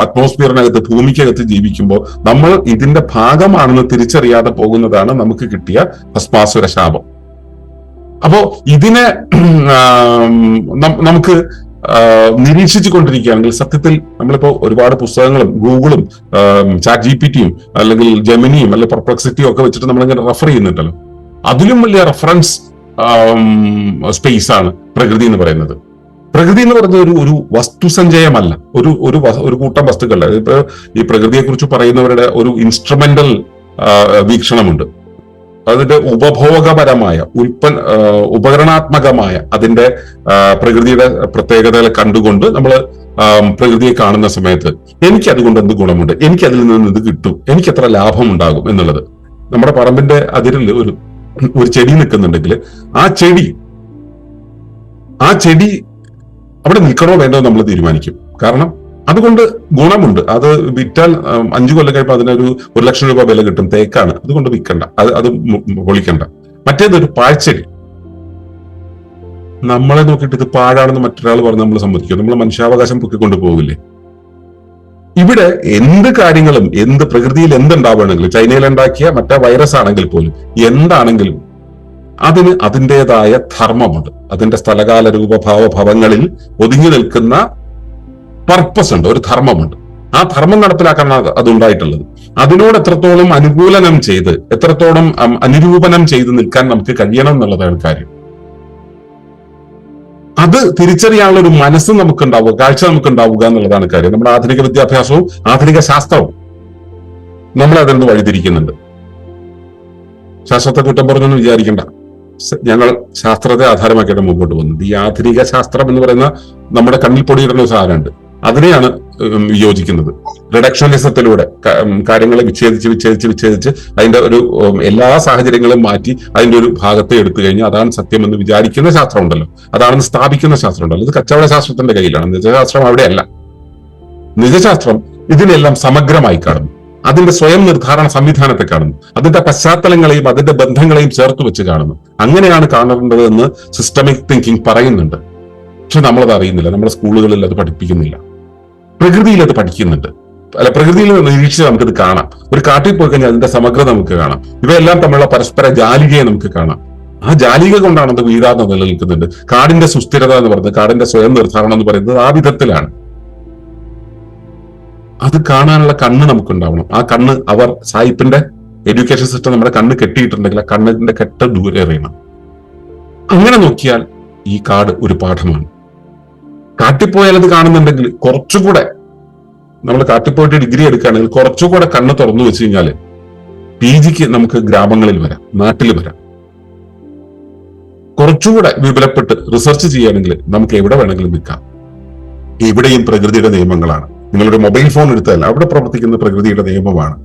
അറ്റ്മോസ്ഫിയറിനകത്ത്, ഭൂമിക്കകത്ത് ജീവിക്കുമ്പോൾ നമ്മൾ ഇതിന്റെ ഭാഗമാണെന്ന് തിരിച്ചറിയാതെ പോകുന്നതാണ് നമുക്ക് കിട്ടിയ ഭസ്മാസുര ശാപം. അപ്പോ ഇതിനെ നമുക്ക് നിരീക്ഷിച്ചു കൊണ്ടിരിക്കുകയാണെങ്കിൽ സത്യത്തിൽ നമ്മളിപ്പോ ഒരുപാട് പുസ്തകങ്ങളും ഗൂഗിളും ചാറ്റ് ജിപിടിയും അല്ലെങ്കിൽ ജെമിനിയും അല്ലെങ്കിൽ പെർപ്ലക്സിറ്റിയും ഒക്കെ വെച്ചിട്ട് നമ്മളിങ്ങനെ റെഫർ ചെയ്യുന്നുണ്ടല്ലോ. അതിലും വലിയ റെഫറൻസ് സ്പേസ് ആണ് പ്രകൃതി എന്ന് പറയുന്നത്. പ്രകൃതി എന്ന് പറയുന്നത് ഒരു വസ്തുസഞ്ചയമല്ല, ഒരു കൂട്ടം വസ്തുക്കൾ. ഇപ്പൊ ഈ പ്രകൃതിയെ കുറിച്ച് പറയുന്നവരുടെ ഒരു ഇൻസ്ട്രുമെന്റൽ വീക്ഷണമുണ്ട്. അതിന്റെ ഉപഭോഗപരമായ ഉപകരണാത്മകമായ അതിന്റെ പ്രകൃതിയുടെ പ്രത്യേകതകൾ കണ്ടുകൊണ്ട് നമ്മൾ പ്രകൃതിയെ കാണുന്ന സമയത്ത് എനിക്ക് അതുകൊണ്ട് എന്ത് ഗുണമുണ്ട്, എനിക്ക് അതിൽ നിന്ന് ഇത് കിട്ടും, എനിക്ക് എത്ര ലാഭം ഉണ്ടാകും എന്നുള്ളത്. നമ്മുടെ പറമ്പിന്റെ അതിരിൽ ഒരു ചെടി നിൽക്കുന്നുണ്ടെങ്കിൽ ആ ചെടി അവിടെ നിൽക്കണോ വേണ്ടോ നമ്മൾ തീരുമാനിക്കും. കാരണം അതുകൊണ്ട് ഗുണമുണ്ട്. അത് വിറ്റാൽ 5 കൊല്ലം കഴിയുമ്പോൾ അതിനൊരു 1,00,000 രൂപ വില കിട്ടും. തേക്കാണ്, അതുകൊണ്ട് വിൽക്കണ്ട, അത് പൊളിക്കണ്ട. മറ്റേതൊരു പാഴ്ചെടി. നമ്മളെ നോക്കിയിട്ട് ഇത് പാഴാണെന്ന് മറ്റൊരാൾ പറഞ്ഞ് നമ്മൾ സമ്മതിക്കും? നമ്മൾ മനുഷ്യാവകാശം പൊക്കിക്കൊണ്ട് പോകില്ലേ? ഇവിടെ എന്ത് കാര്യങ്ങളും, എന്ത് പ്രകൃതിയിൽ എന്തുണ്ടാവുകയാണെങ്കിലും, ചൈനയിൽ ഉണ്ടാക്കിയ മറ്റേ വൈറസ് ആണെങ്കിൽ പോലും, എന്താണെങ്കിലും അതിന് അതിൻ്റെതായ ധർമ്മമുണ്ട്. അതിന്റെ സ്ഥലകാല രൂപഭാവങ്ങളിൽ ഒതുങ്ങി നിൽക്കുന്ന പർപ്പസ് ഉണ്ട്, ഒരു ധർമ്മമുണ്ട്. ആ ധർമ്മം നടപ്പിലാക്കാനാണ് അതുണ്ടായിട്ടുള്ളത്. അതിനോട് എത്രത്തോളം എത്രത്തോളം അനുരൂപനം ചെയ്ത് നിൽക്കാൻ നമുക്ക് കഴിയണം എന്നുള്ളതാണ് കാര്യം. അത് തിരിച്ചറിയാനുള്ള ഒരു മനസ്സ് നമുക്കുണ്ടാവുക, കാഴ്ച നമുക്കുണ്ടാവുക എന്നുള്ളതാണ് കാര്യം. നമ്മുടെ ആധുനിക വിദ്യാഭ്യാസവും ആധുനിക ശാസ്ത്രവും നമ്മളെ അതിൽ നിന്ന് വഴിതിരിക്കുന്നുണ്ട്. ശാസ്ത്രത്തെ കുറ്റം പറഞ്ഞൊന്നും വിചാരിക്കണ്ട. ഞങ്ങൾ ശാസ്ത്രത്തെ ആധാരമാക്കിയിട്ട് മുമ്പോട്ട് പോകുന്നത്. ഈ ആധുനിക ശാസ്ത്രം എന്ന് പറയുന്ന നമ്മുടെ കണ്ണിൽ പൊടിയിടുന്ന ഒരു സാധനമുണ്ട്, അതിനെയാണ് വിയോജിക്കുന്നത്. റിഡക്ഷനിസത്തിലൂടെ കാര്യങ്ങളെ വിച്ഛേദിച്ച് അതിന്റെ ഒരു എല്ലാ സാഹചര്യങ്ങളും മാറ്റി അതിന്റെ ഒരു ഭാഗത്തെ എടുത്തു കഴിഞ്ഞാൽ അതാണ് സത്യം എന്ന് വിചാരിക്കുന്ന ശാസ്ത്രം ഉണ്ടല്ലോ, അതാണെന്ന് സ്ഥാപിക്കുന്ന ശാസ്ത്രം ഉണ്ടല്ലോ. ഇത് കച്ചവട ശാസ്ത്രത്തിന്റെ കയ്യിലാണ്. നിജശാസ്ത്രം അവിടെയല്ല. നിജശാസ്ത്രം ഇതിനെല്ലാം സമഗ്രമായി കാണുന്നു. അതിന്റെ സ്വയം നിർദ്ധാരണ സംവിധാനത്തെ കാണുന്നു. അതിന്റെ പശ്ചാത്തലങ്ങളെയും അതിന്റെ ബന്ധങ്ങളെയും ചേർത്ത് വെച്ച് കാണുന്നു. അങ്ങനെയാണ് കാണേണ്ടത് എന്ന് സിസ്റ്റമിക് തിങ്കിങ് പറയുന്നുണ്ട്. പക്ഷെ നമ്മളത് അറിയുന്നില്ല. നമ്മുടെ സ്കൂളുകളിൽ അത് പഠിപ്പിക്കുന്നില്ല. പ്രകൃതിയിൽ അത് പഠിക്കുന്നുണ്ട്. പ്രകൃതിയിൽ നിരീക്ഷിച്ച് നമുക്കിത് കാണാം. ഒരു കാട്ടിൽ പോയി കഴിഞ്ഞാൽ അതിന്റെ സമഗ്രത നമുക്ക് കാണാം. ഇവയെല്ലാം തമ്മിലുള്ള പരസ്പര ജാലികയെ നമുക്ക് കാണാം. ആ ജാലിക കൊണ്ടാണ് അത് വീഴാതെ നിലനിൽക്കുന്നുണ്ട്. കാടിന്റെ സുസ്ഥിരത എന്ന് പറയുന്നത്, കാടിന്റെ സ്വയം നിർദ്ധാരണം എന്ന് പറയുന്നത് ആ വിധത്തിലാണ്. അത് കാണാനുള്ള കണ്ണ് നമുക്കുണ്ടാവണം. ആ കണ്ണ് സായിപ്പിന്റെ എഡ്യൂക്കേഷൻ സിസ്റ്റം നമ്മുടെ കണ്ണ് കെട്ടിയിട്ടുണ്ടെങ്കിൽ ആ കണ്ണിന്റെ കെട്ട് ദൂരെ എറിയണം. അങ്ങനെ നോക്കിയാൽ ഈ കാട് ഒരു പാഠമാണ്. കാട്ടിപ്പോയാൽ അത് കാണുന്നുണ്ടെങ്കിൽ കുറച്ചുകൂടെ, നമ്മൾ കാട്ടിപ്പോയിട്ട് ഡിഗ്രി എടുക്കുകയാണെങ്കിൽ കുറച്ചുകൂടെ കണ്ണ് തുറന്നു വെച്ച് കഴിഞ്ഞാൽ PGക്ക് നമുക്ക് ഗ്രാമങ്ങളിൽ വരാം, നാട്ടിൽ വരാം. കുറച്ചുകൂടെ വിപുലപ്പെട്ട് റിസർച്ച് ചെയ്യുകയാണെങ്കിൽ നമുക്ക് എവിടെ വേണമെങ്കിലും നിൽക്കാം. ഇവിടെയും പ്രകൃതിയുടെ നിയമങ്ങളാണ്. നിങ്ങളൊരു മൊബൈൽ ഫോൺ എടുത്താൽ അവിടെ പ്രവർത്തിക്കുന്ന പ്രകൃതിയുടെ നിയമമാണ്.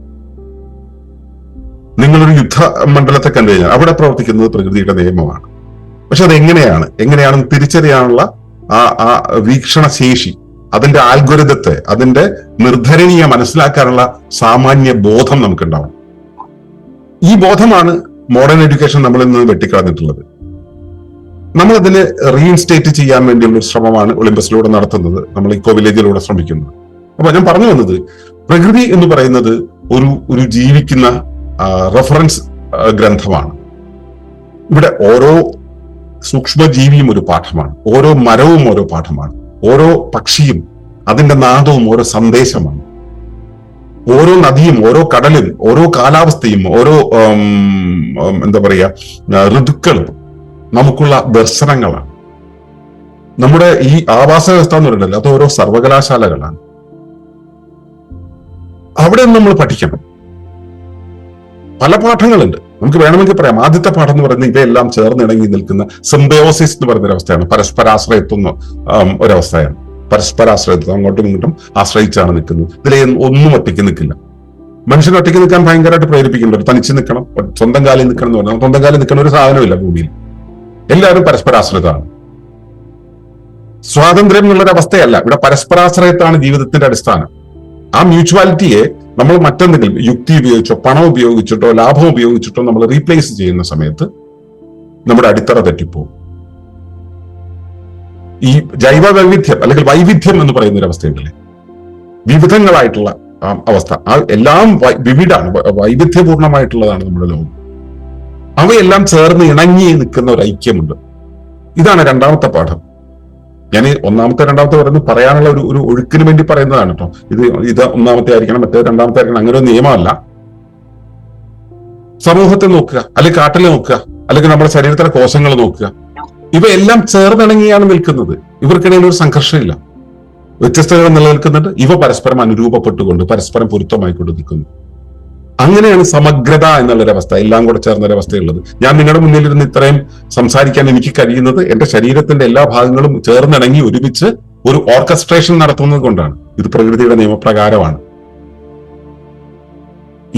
നിങ്ങളൊരു യുദ്ധ മണ്ഡലത്തെ കണ്ടു കഴിഞ്ഞാൽ അവിടെ പ്രവർത്തിക്കുന്നത് പ്രകൃതിയുടെ നിയമമാണ്. പക്ഷെ അത് എങ്ങനെയാണെന്ന് തിരിച്ചറിയാനുള്ള ആ വീക്ഷണശേഷി, അതിന്റെ ആൽഗോരിതത്തെ, അതിന്റെ നിർദ്ധരണീയ മനസ്സിലാക്കാനുള്ള സാമാന്യ ബോധം നമുക്കുണ്ടാവും. ഈ ബോധമാണ് മോഡേൺ എഡ്യൂക്കേഷൻ നമ്മളിൽ നിന്ന് വെട്ടിക്കളഞ്ഞിട്ടുള്ളത്. നമ്മൾ അതിനെ റീഇൻസ്റ്റേറ്റ് ചെയ്യാൻ വേണ്ടിയുള്ള ഒരു ശ്രമമാണ് ഒളിമ്പസിലൂടെ നടത്തുന്നത്, നമ്മൾ ഇക്കോ വില്ലേജിലൂടെ ശ്രമിക്കുന്നത്. അപ്പൊ ഞാൻ പറഞ്ഞു വന്നത്, പ്രകൃതി എന്ന് പറയുന്നത് ഒരു ജീവിക്കുന്ന റെഫറൻസ് ഗ്രന്ഥമാണ്. ഇവിടെ ഓരോ സൂക്ഷ്മജീവിയും ഒരു പാഠമാണ്, ഓരോ മരവും ഓരോ പാഠമാണ്, ഓരോ പക്ഷിയും അതിന്റെ നാദവും ഓരോ സന്ദേശമാണ്, ഓരോ നദിയും ഓരോ കടലും ഓരോ കാലാവസ്ഥയും ഓരോ ഋതുക്കളും നമുക്കുള്ള ദർശനങ്ങളാണ്. നമ്മുടെ ഈ ആവാസ വ്യവസ്ഥ എന്ന് പറയുന്നത് അത് ഓരോ സർവകലാശാലകളാണ്. അവിടെ നമ്മൾ പഠിക്കണം. പല പാഠങ്ങളുണ്ട്. നമുക്ക് വേണമെങ്കിൽ പറയാം, ആദ്യത്തെ പാഠം എന്ന് പറയുന്നത് ഇവയെല്ലാം ചേർന്നിണങ്ങി നിൽക്കുന്ന സിംബയോസിസ് എന്ന് പറയുന്ന ഒരവസ്ഥയാണ്. പരസ്പരാശ്രയത്വം ഒരവസ്ഥയാണ്. പരസ്പരാശ്രയത്വം, അങ്ങോട്ടും ഇങ്ങോട്ടും ആശ്രയിച്ചാണ് നിൽക്കുന്നത്. ഇതിലെ ഒന്നും ഒറ്റയ്ക്ക് നിൽക്കില്ല. മനുഷ്യൻ ഒറ്റയ്ക്ക് നിൽക്കാൻ ഭയങ്കരമായിട്ട് പ്രേരിപ്പിക്കുന്നുണ്ട്. തനിച്ച് നിൽക്കണം, സ്വന്തം കാലിൽ നിൽക്കണം എന്ന് പറഞ്ഞാൽ സ്വന്തം കാലിൽ നിൽക്കുന്ന ഒരു സാധനമില്ല ഭൂമിയിൽ. എല്ലാവരും പരസ്പരാശ്രിതമാണ്. സ്വാതന്ത്ര്യം എന്നുള്ളൊരു അവസ്ഥയല്ല, ഇവിടെ പരസ്പരാശ്രയത്താണ് ജീവിതത്തിന്റെ അടിസ്ഥാനം. ആ മ്യൂച്വാലിറ്റിയെ നമ്മൾ മറ്റെന്തെങ്കിലും യുക്തി ഉപയോഗിച്ചോ പണം ഉപയോഗിച്ചിട്ടോ ലാഭം ഉപയോഗിച്ചിട്ടോ നമ്മൾ റീപ്ലേസ് ചെയ്യുന്ന സമയത്ത് നമ്മുടെ അടിത്തറ തെറ്റിപ്പോകും. ഈ ജൈവ വൈവിധ്യം അല്ലെങ്കിൽ വൈവിധ്യം എന്ന് പറയുന്ന ഒരു അവസ്ഥയുണ്ടല്ലേ, വിവിധങ്ങളായിട്ടുള്ള അവസ്ഥ, എല്ലാം വിവിഡാണ്, വൈവിധ്യപൂർണമായിട്ടുള്ളതാണ് നമ്മുടെ ലോകം. അവയെല്ലാം ചേർന്ന് ഇണങ്ങി നിൽക്കുന്ന ഒരു ഐക്യമുണ്ട്. ഇതാണ് രണ്ടാമത്തെ പാഠം. ഞാൻ ഒന്നാമത്തെ രണ്ടാമത്തെ പറയാനുള്ള ഒരു ഒഴുക്കിന് വേണ്ടി പറയുന്നതാണ് കേട്ടോ. ഇത് ഒന്നാമത്തെ ആയിരിക്കണം, മറ്റേ രണ്ടാമത്തെ ആയിരിക്കണം, അങ്ങനെ ഒരു നിയമമല്ല. സമൂഹത്തെ നോക്കുക, അല്ലെങ്കിൽ കാട്ടിൽ നോക്കുക, അല്ലെങ്കിൽ നമ്മുടെ ശരീരത്തിലെ കോശങ്ങൾ നോക്കുക. ഇവയെല്ലാം ചേർന്നിണങ്ങിയാണ് നിൽക്കുന്നത്. ഇവർക്കിടയിൽ ഒരു സംഘർഷമില്ല, വ്യത്യസ്തതകൾ നിലനിൽക്കുന്നുണ്ട്. ഇവ പരസ്പരം അനുരൂപപ്പെട്ടുകൊണ്ട് പരസ്പരം പൊരുത്തമായിക്കൊണ്ട് നിൽക്കുന്നു. അങ്ങനെയാണ് സമഗ്രത എന്നുള്ളൊരവസ്ഥ, എല്ലാം കൂടെ ചേർന്നൊരവസ്ഥയുള്ളത്. ഞാൻ നിങ്ങളുടെ മുന്നിലിരുന്ന് ഇത്രയും സംസാരിക്കാൻ എനിക്ക് കഴിയുന്നത് എന്റെ ശരീരത്തിന്റെ എല്ലാ ഭാഗങ്ങളും ചേർന്നിണങ്ങി ഒരുമിച്ച് ഒരു ഓർക്കസ്ട്രേഷൻ നടത്തുന്നത് കൊണ്ടാണ്. ഇത് പ്രകൃതിയുടെ നിയമപ്രകാരമാണ്.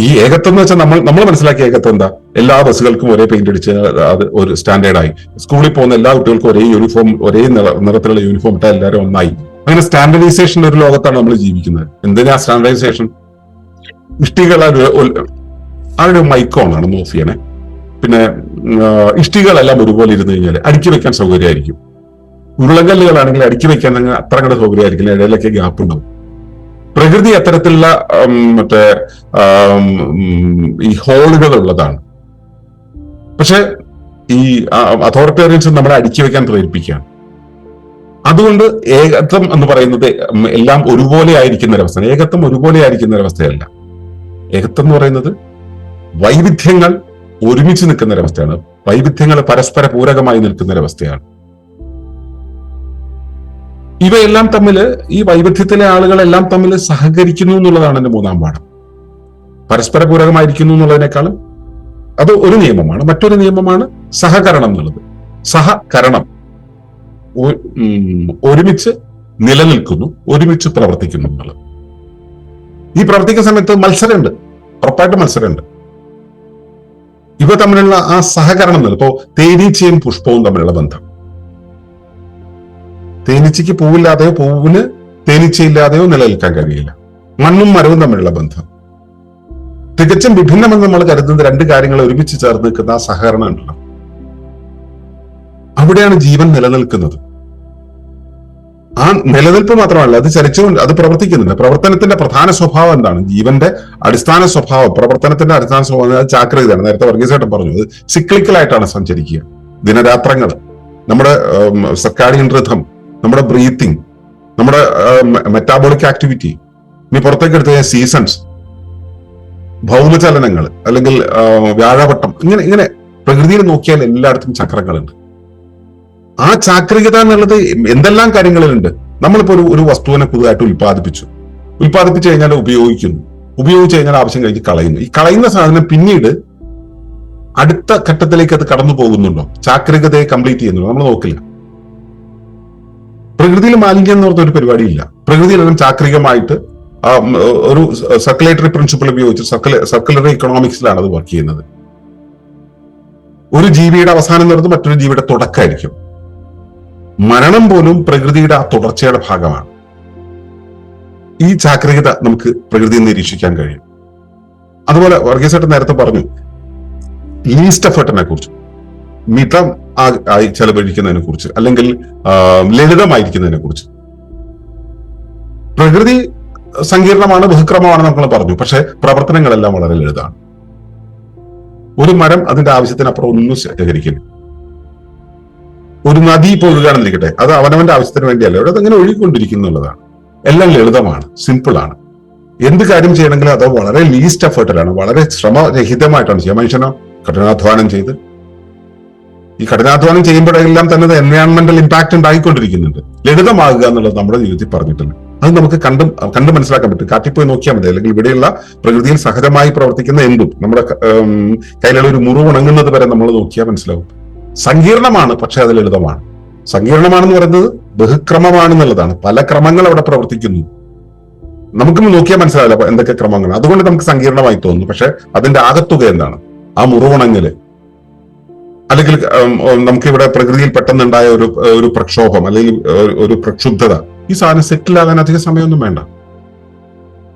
ഈ ഏകത്വം എന്ന് വെച്ചാൽ നമ്മൾ മനസ്സിലാക്കിയ ഏകത്വം എന്താ? എല്ലാ ബസ്സുകൾക്കും ഒരേ പെയിന്റ് അടിച്ച് അത് ഒരു സ്റ്റാൻഡേർഡായി. സ്കൂളിൽ പോകുന്ന എല്ലാ കുട്ടികൾക്കും ഒരേ യൂണിഫോം, ഒരേ നിറത്തിലുള്ള യൂണിഫോം ഇട്ടാൽ എല്ലാവരും ഒന്നായി. അങ്ങനെ സ്റ്റാൻഡർഡൈസേഷൻ ഒരു ലോകത്താണ് നമ്മൾ ജീവിക്കുന്നത്. എന്തിനാ സ്റ്റാൻഡർഡൈസേഷൻ? ഇഷ്ടികൾ അതൊരു മൈക്കോണാണ് ഓഫ് ചെയ്യണേ. പിന്നെ ഇഷ്ടികളെല്ലാം ഒരുപോലെ ഇരുന്ന് കഴിഞ്ഞാൽ അടുക്കി വെക്കാൻ സൗകര്യമായിരിക്കും. ഉരുളങ്കല്ലുകളാണെങ്കിൽ അടുക്കി വെക്കാൻ അത്ര കണ്ട് സൗകര്യമായിരിക്കില്ല, ഇടയിലൊക്കെ ഗ്യാപ്പ് ഉണ്ടാവും. പ്രകൃതി അത്തരത്തിലുള്ള ഈ ഹോളുകൾ ഉള്ളതാണ്. പക്ഷെ ഈ അതോറിറ്റേറിയൻസ് നമ്മളെ അടുക്കി വെക്കാൻ പ്രേരിപ്പിക്കുകയാണ്. അതുകൊണ്ട് ഏകത്വം എന്ന് പറയുന്നത് എല്ലാം ഒരുപോലെ ആയിരിക്കുന്ന ഒരവസ്ഥയാണ്. ഏകത്വം ഒരുപോലെ ആയിരിക്കുന്ന ഒരവസ്ഥയല്ല. ഏകത്വം എന്ന് പറയുന്നത് വൈവിധ്യങ്ങൾ ഒരുമിച്ച് നിൽക്കുന്ന ഒരവസ്ഥയാണ്. വൈവിധ്യങ്ങൾ പരസ്പര പൂരകമായി നിൽക്കുന്ന ഒരവസ്ഥയാണ്. ഇവയെല്ലാം തമ്മിൽ, ഈ വൈവിധ്യത്തിലെ ആളുകളെല്ലാം തമ്മിൽ സഹകരിക്കുന്നു എന്നുള്ളതാണ് എന്റെ മൂന്നാം പാഠം. പരസ്പര പൂരകമായിരിക്കുന്നു എന്നുള്ളതിനേക്കാളും അത് ഒരു നിയമമാണ്. മറ്റൊരു നിയമമാണ് സഹകരണം എന്നുള്ളത്. സഹകരണം ഒരുമിച്ച് നിലനിൽക്കുന്നു, ഒരുമിച്ച് പ്രവർത്തിക്കുന്നു എന്നുള്ളത്. ഈ പ്രവർത്തിക്കുന്ന സമയത്ത് മത്സരമുണ്ട്, ഉറപ്പായിട്ട് മത്സരമുണ്ട്. ഇവ തമ്മിലുള്ള ആ സഹകരണം എന്നുള്ളത്, ഇപ്പോ തേനീച്ചയും പുഷ്പവും തമ്മിലുള്ള ബന്ധം. തേനീച്ചയ്ക്ക് പൂവില്ലാതെയോ പൂവിന് തേനീച്ചയില്ലാതെയോ നിലനിൽക്കാൻ കഴിയില്ല. മണ്ണും മരവും തമ്മിലുള്ള ബന്ധം തികച്ചും വിഭിന്നമെന്ന് നമ്മൾ കരുതുന്ന രണ്ട് കാര്യങ്ങൾ ഒരുമിച്ച് ചേർന്ന് നിൽക്കുന്ന ആ സഹകരണം ഉണ്ടല്ലോ, അവിടെയാണ് ജീവൻ നിലനിൽക്കുന്നത്. ആ നിലനിൽപ്പ് മാത്രമല്ല, അത് ചലിച്ചുകൊണ്ട്, അത് പ്രവർത്തിക്കുന്നുണ്ട്. പ്രവർത്തനത്തിന്റെ പ്രധാന സ്വഭാവം എന്താണ്? ജീവന്റെ അടിസ്ഥാന സ്വഭാവം, പ്രവർത്തനത്തിന്റെ അടിസ്ഥാന സ്വഭാവം അത് ചാക്രികതയാണ്. നേരത്തെ വർഗീസേട്ടൻ പറഞ്ഞു, അത് സിക്ലിക്കലായിട്ടാണ് സഞ്ചരിക്കുക. ദിനരാത്രങ്ങൾ, നമ്മുടെ സർക്കാഡിയൻ റിഥം, നമ്മുടെ ബ്രീത്തിങ്, നമ്മുടെ മെറ്റാബോളിക് ആക്ടിവിറ്റി, ഇനി പുറത്തേക്ക് എടുത്തു കഴിഞ്ഞാൽ സീസൺസ്, ഭൗമചലനങ്ങൾ, അല്ലെങ്കിൽ വ്യാഴവട്ടം, ഇങ്ങനെ പ്രകൃതിയിൽ നോക്കിയാൽ എല്ലായിടത്തും ചക്രങ്ങളുണ്ട്. ആ ചാക്രികത എന്നുള്ളത് എന്തെല്ലാം കാര്യങ്ങളിലുണ്ട്. നമ്മളിപ്പോ ഒരു വസ്തുവിനെ പുതുതായിട്ട് ഉൽപ്പാദിപ്പിച്ചു കഴിഞ്ഞാൽ ഉപയോഗിച്ചു കഴിഞ്ഞാൽ ആവശ്യം കഴിഞ്ഞ് കളയുന്നു. ഈ കളയുന്ന സാധനം പിന്നീട് അടുത്ത ഘട്ടത്തിലേക്ക് അത് കടന്നു പോകുന്നുണ്ടോ, ചാക്രികതയെ കംപ്ലീറ്റ് ചെയ്യുന്നുണ്ടോ, നമ്മൾ നോക്കില്ല. പ്രകൃതിയിൽ മാലിന്യം എന്ന് പറഞ്ഞ ഒരു പരിപാടിയില്ല. പ്രകൃതിയിലെല്ലാം ചാക്രികമായിട്ട് ഒരു സർക്കുലേറ്ററി പ്രിൻസിപ്പിൾ ഉപയോഗിച്ച് സർക്കുലറി ഇക്കണോമിക്സിലാണ് അത് വർക്ക് ചെയ്യുന്നത്. ഒരു ജീവിയുടെ അവസാനം എന്ന് പറയുന്നത് മറ്റൊരു ജീവിയുടെ തുടക്കമായിരിക്കും. മരണം പോലും പ്രകൃതിയുടെ ആ തുടർച്ചയുടെ ഭാഗമാണ്. ഈ ചാക്രികത നമുക്ക് പ്രകൃതിയിൽ നിരീക്ഷിക്കാൻ കഴിയും. അതുപോലെ വർഗീസേട്ടൻ നേരത്തെ പറഞ്ഞു ലീസ്റ്റ് എഫേർട്ടിനെ കുറിച്ച്, മിതം ആയി ചെലവഴിക്കുന്നതിനെ കുറിച്ച്, അല്ലെങ്കിൽ ലളിതമായിരിക്കുന്നതിനെ കുറിച്ച്. പ്രകൃതി സങ്കീർണമാണ്, ബഹുക്രമമാണ് നമ്മൾ പറഞ്ഞു. പക്ഷെ പ്രവർത്തനങ്ങളെല്ലാം വളരെ ലളിതമാണ്. ഒരു മരം അതിന്റെ ആവശ്യത്തിനപ്പുറം ഒന്നും ശേഖരിക്കില്ല. ഒരു നദി ഇപ്പോൾ ഒഴുകാണെന്നിരിക്കട്ടെ, അത് അവനവന്റെ ആവശ്യത്തിന് വേണ്ടിയല്ല, അവിടെ അതങ്ങനെ ഒഴുകിക്കൊണ്ടിരിക്കുന്നു എന്നുള്ളതാണ്. എല്ലാം ലളിതമാണ്, സിമ്പിളാണ്. എന്ത് കാര്യം ചെയ്യണമെങ്കിലും അത് വളരെ ലീസ്റ്റ് എഫേർട്ടിലാണ്, വളരെ ശ്രമരഹിതമായിട്ടാണ് ചെയ്യുക. മനുഷ്യനോ കഠിനാധ്വാനം ചെയ്ത്, ഈ കഠിനാധ്വാനം ചെയ്യുമ്പോഴെല്ലാം തന്നെ എൻവയോൺമെന്റൽ ഇമ്പാക്ട് ഉണ്ടായിക്കൊണ്ടിരിക്കുന്നുണ്ട്. ലളിതമാകുക എന്നുള്ളത് നമ്മുടെ ജീവിതത്തിൽ പറഞ്ഞിട്ടുണ്ട്. അത് നമുക്ക് കണ്ട് മനസ്സിലാക്കാൻ പറ്റും. കാറ്റിപ്പോയി നോക്കിയാൽ മതി, അല്ലെങ്കിൽ ഇവിടെയുള്ള പ്രകൃതിയിൽ സഹജമായി പ്രവർത്തിക്കുന്ന എന്തും നമ്മുടെ കയ്യിലുള്ള ഒരു മുറിവ് ഉണങ്ങുന്നത് വരെ നമ്മൾ നോക്കിയാൽ മനസ്സിലാവും. സങ്കീർണമാണ്, പക്ഷെ അത് ലളിതമാണ്. സങ്കീർണമാണെന്ന് പറയുന്നത് ബഹുക്രമമാണെന്നുള്ളതാണ്. പല ക്രമങ്ങൾ അവിടെ പ്രവർത്തിക്കുന്നു. നമുക്ക് നോക്കിയാൽ മനസ്സിലാവില്ല എന്തൊക്കെ ക്രമങ്ങൾ, അതുകൊണ്ട് നമുക്ക് സങ്കീർണമായി തോന്നുന്നു. പക്ഷെ അതിന്റെ ആകത്തുക എന്താണ്? ആ മുറിവുണങ്ങല്, അല്ലെങ്കിൽ നമുക്കിവിടെ പ്രകൃതിയിൽ പെട്ടെന്നുണ്ടായ ഒരു പ്രക്ഷോഭം, അല്ലെങ്കിൽ ഒരു പ്രക്ഷുബ്ധത, ഈ സാധനം സെറ്റിൽ ആകാൻ അധികം സമയമൊന്നും വേണ്ട.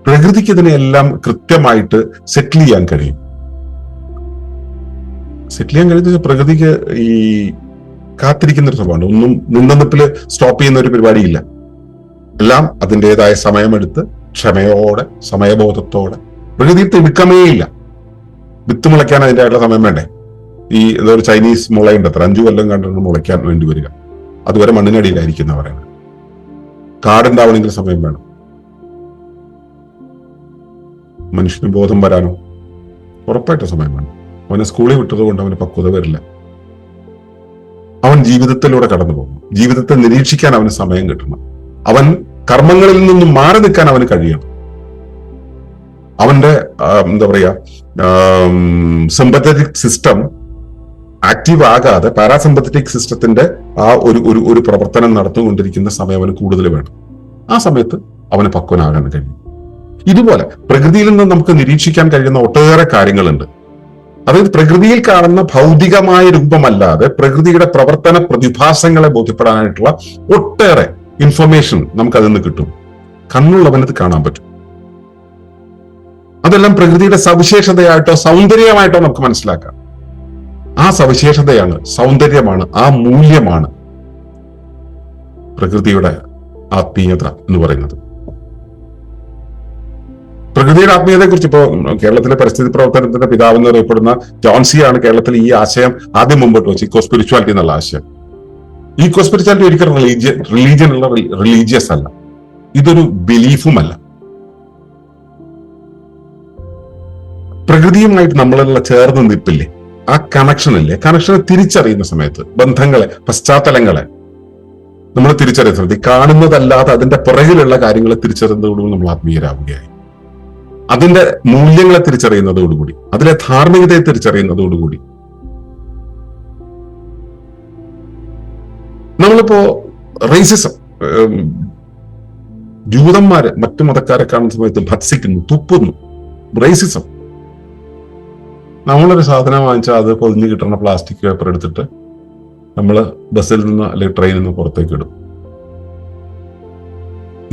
പ്രകൃതിക്ക് ഇതിനെല്ലാം കൃത്യമായിട്ട് സെറ്റിൽ ചെയ്യാൻ കഴിയും. സെറ്റിൽ ചെയ്യാൻ കഴിയുന്ന പ്രകൃതിക്ക് ഈ കാത്തിരിക്കുന്ന ഒരു സ്വഭാവമുണ്ട്. ഒന്നും നിന്നപ്പില് സ്റ്റോപ്പ് ചെയ്യുന്ന ഒരു പരിപാടിയില്ല. എല്ലാം അതിൻ്റെതായ സമയമെടുത്ത് ക്ഷമയോടെ സമയബോധത്തോടെ. പ്രകൃതിയിൽ തിടുക്കമേ ഇല്ല. വിത്ത് മുളയ്ക്കാൻ അതിൻ്റെതായിട്ടുള്ള സമയം വേണ്ടേ? ഈ ഏതോ ഒരു ചൈനീസ് മുളയുണ്ട്, അത്ര 5 കൊല്ലം കണ്ടാണ് മുളയ്ക്കാൻ വേണ്ടി വരിക. അതുവരെ മണ്ണിനടിയിലായിരിക്കുന്ന പറയുന്നത്. കാടുണ്ടാവണമെങ്കിൽ സമയം വേണം. മനുഷ്യന് ബോധം വരാനോ ഉറപ്പായിട്ട് സമയം വേണം. അവനെ സ്കൂളിൽ വിട്ടത് കൊണ്ട് അവന് പക്വത വരില്ല. അവൻ ജീവിതത്തിലൂടെ കടന്നു പോകും. ജീവിതത്തെ നിരീക്ഷിക്കാൻ അവന് സമയം കിട്ടണം. അവൻ കർമ്മങ്ങളിൽ നിന്നും മാറി നിൽക്കാൻ അവന് കഴിയണം. അവന്റെ എന്താ പറയാ സിമ്പത്തറ്റിക് സിസ്റ്റം ആക്റ്റീവ് ആകാതെ പാരാസിമ്പത്തറ്റിക് സിസ്റ്റത്തിന്റെ ആ ഒരു പ്രവർത്തനം നടത്തുകൊണ്ടിരിക്കുന്ന സമയം അവന് കൂടുതൽ വേണം. ആ സമയത്ത് അവന് പക്വനാകാൻ കഴിയും. ഇതുപോലെ പ്രകൃതിയിൽ നിന്ന് നമുക്ക് നിരീക്ഷിക്കാൻ കഴിയുന്ന ഒട്ടേറെ കാര്യങ്ങളുണ്ട്. അതായത് പ്രകൃതിയിൽ കാണുന്ന ഭൗതികമായ രൂപമല്ലാതെ പ്രകൃതിയുടെ പ്രവർത്തന പ്രതിഭാസങ്ങളെ ബോധ്യപ്പെടാനായിട്ടുള്ള ഒട്ടേറെ ഇൻഫർമേഷൻ നമുക്ക് അതിൽ നിന്ന് കിട്ടും. കണ്ണുള്ളവനത് കാണാൻ പറ്റും. അതെല്ലാം പ്രകൃതിയുടെ സവിശേഷതയായിട്ടോ സൗന്ദര്യമായിട്ടോ നമുക്ക് മനസ്സിലാക്കാം. ആ സവിശേഷതയാണ്, സൗന്ദര്യമാണ്, ആ മൂല്യമാണ് പ്രകൃതിയുടെ ആത്മീയത എന്ന് പറയുന്നത്. പ്രകൃതിയുടെ ആത്മീയതയെ കുറിച്ച് ഇപ്പോ കേരളത്തിലെ പരിസ്ഥിതി പ്രവർത്തനത്തിന്റെ പിതാവ് എന്ന് അറിയപ്പെടുന്ന ജോൺസിയാണ് കേരളത്തിൽ ഈ ആശയം ആദ്യം മുമ്പോട്ട് വെച്ച് ഈക്കോ സ്പിരിച്വാലിറ്റി എന്നുള്ള ആശയം. ഈക്കോ സ്പിരിച്വാലിറ്റി ഒരിക്കലും റിലീജിയസ് അല്ല, ഇതൊരു ബിലീഫുമല്ല. പ്രകൃതിയുമായിട്ട് നമ്മളുള്ള ചേർന്ന് നിൽപ്പില്ലേ, ആ കണക്ഷൻ ഇല്ലേ, കണക്ഷനെ തിരിച്ചറിയുന്ന സമയത്ത് ബന്ധങ്ങളെ, പശ്ചാത്തലങ്ങളെ നമ്മൾ തിരിച്ചറിയുന്ന സമയത്ത് കാണുന്നതല്ലാതെ അതിന്റെ പുറകിലുള്ള കാര്യങ്ങളെ തിരിച്ചറിയുന്നതോടുകൂടി നമ്മൾ ആത്മീയരാവുകയായി. അതിന്റെ മൂല്യങ്ങളെ തിരിച്ചറിയുന്നതോടുകൂടി, അതിലെ ധാർമ്മികതയെ തിരിച്ചറിയുന്നതോടുകൂടി നമ്മളിപ്പോ റേസിസം, ജൂതന്മാര് മറ്റു മതക്കാരെ കാണുന്ന സമയത്ത് ഭത്സിക്കുന്നു, തുപ്പുന്നു. റേസിസം. നമ്മളൊരു സാധനം വാങ്ങിച്ചാൽ അത് പൊതിഞ്ഞു കിട്ടുന്ന പ്ലാസ്റ്റിക് പേപ്പർ എടുത്തിട്ട് നമ്മൾ ബസ്സിൽ നിന്ന് അല്ലെങ്കിൽ ട്രെയിനിൽ നിന്ന് പുറത്തേക്ക് ഇടും.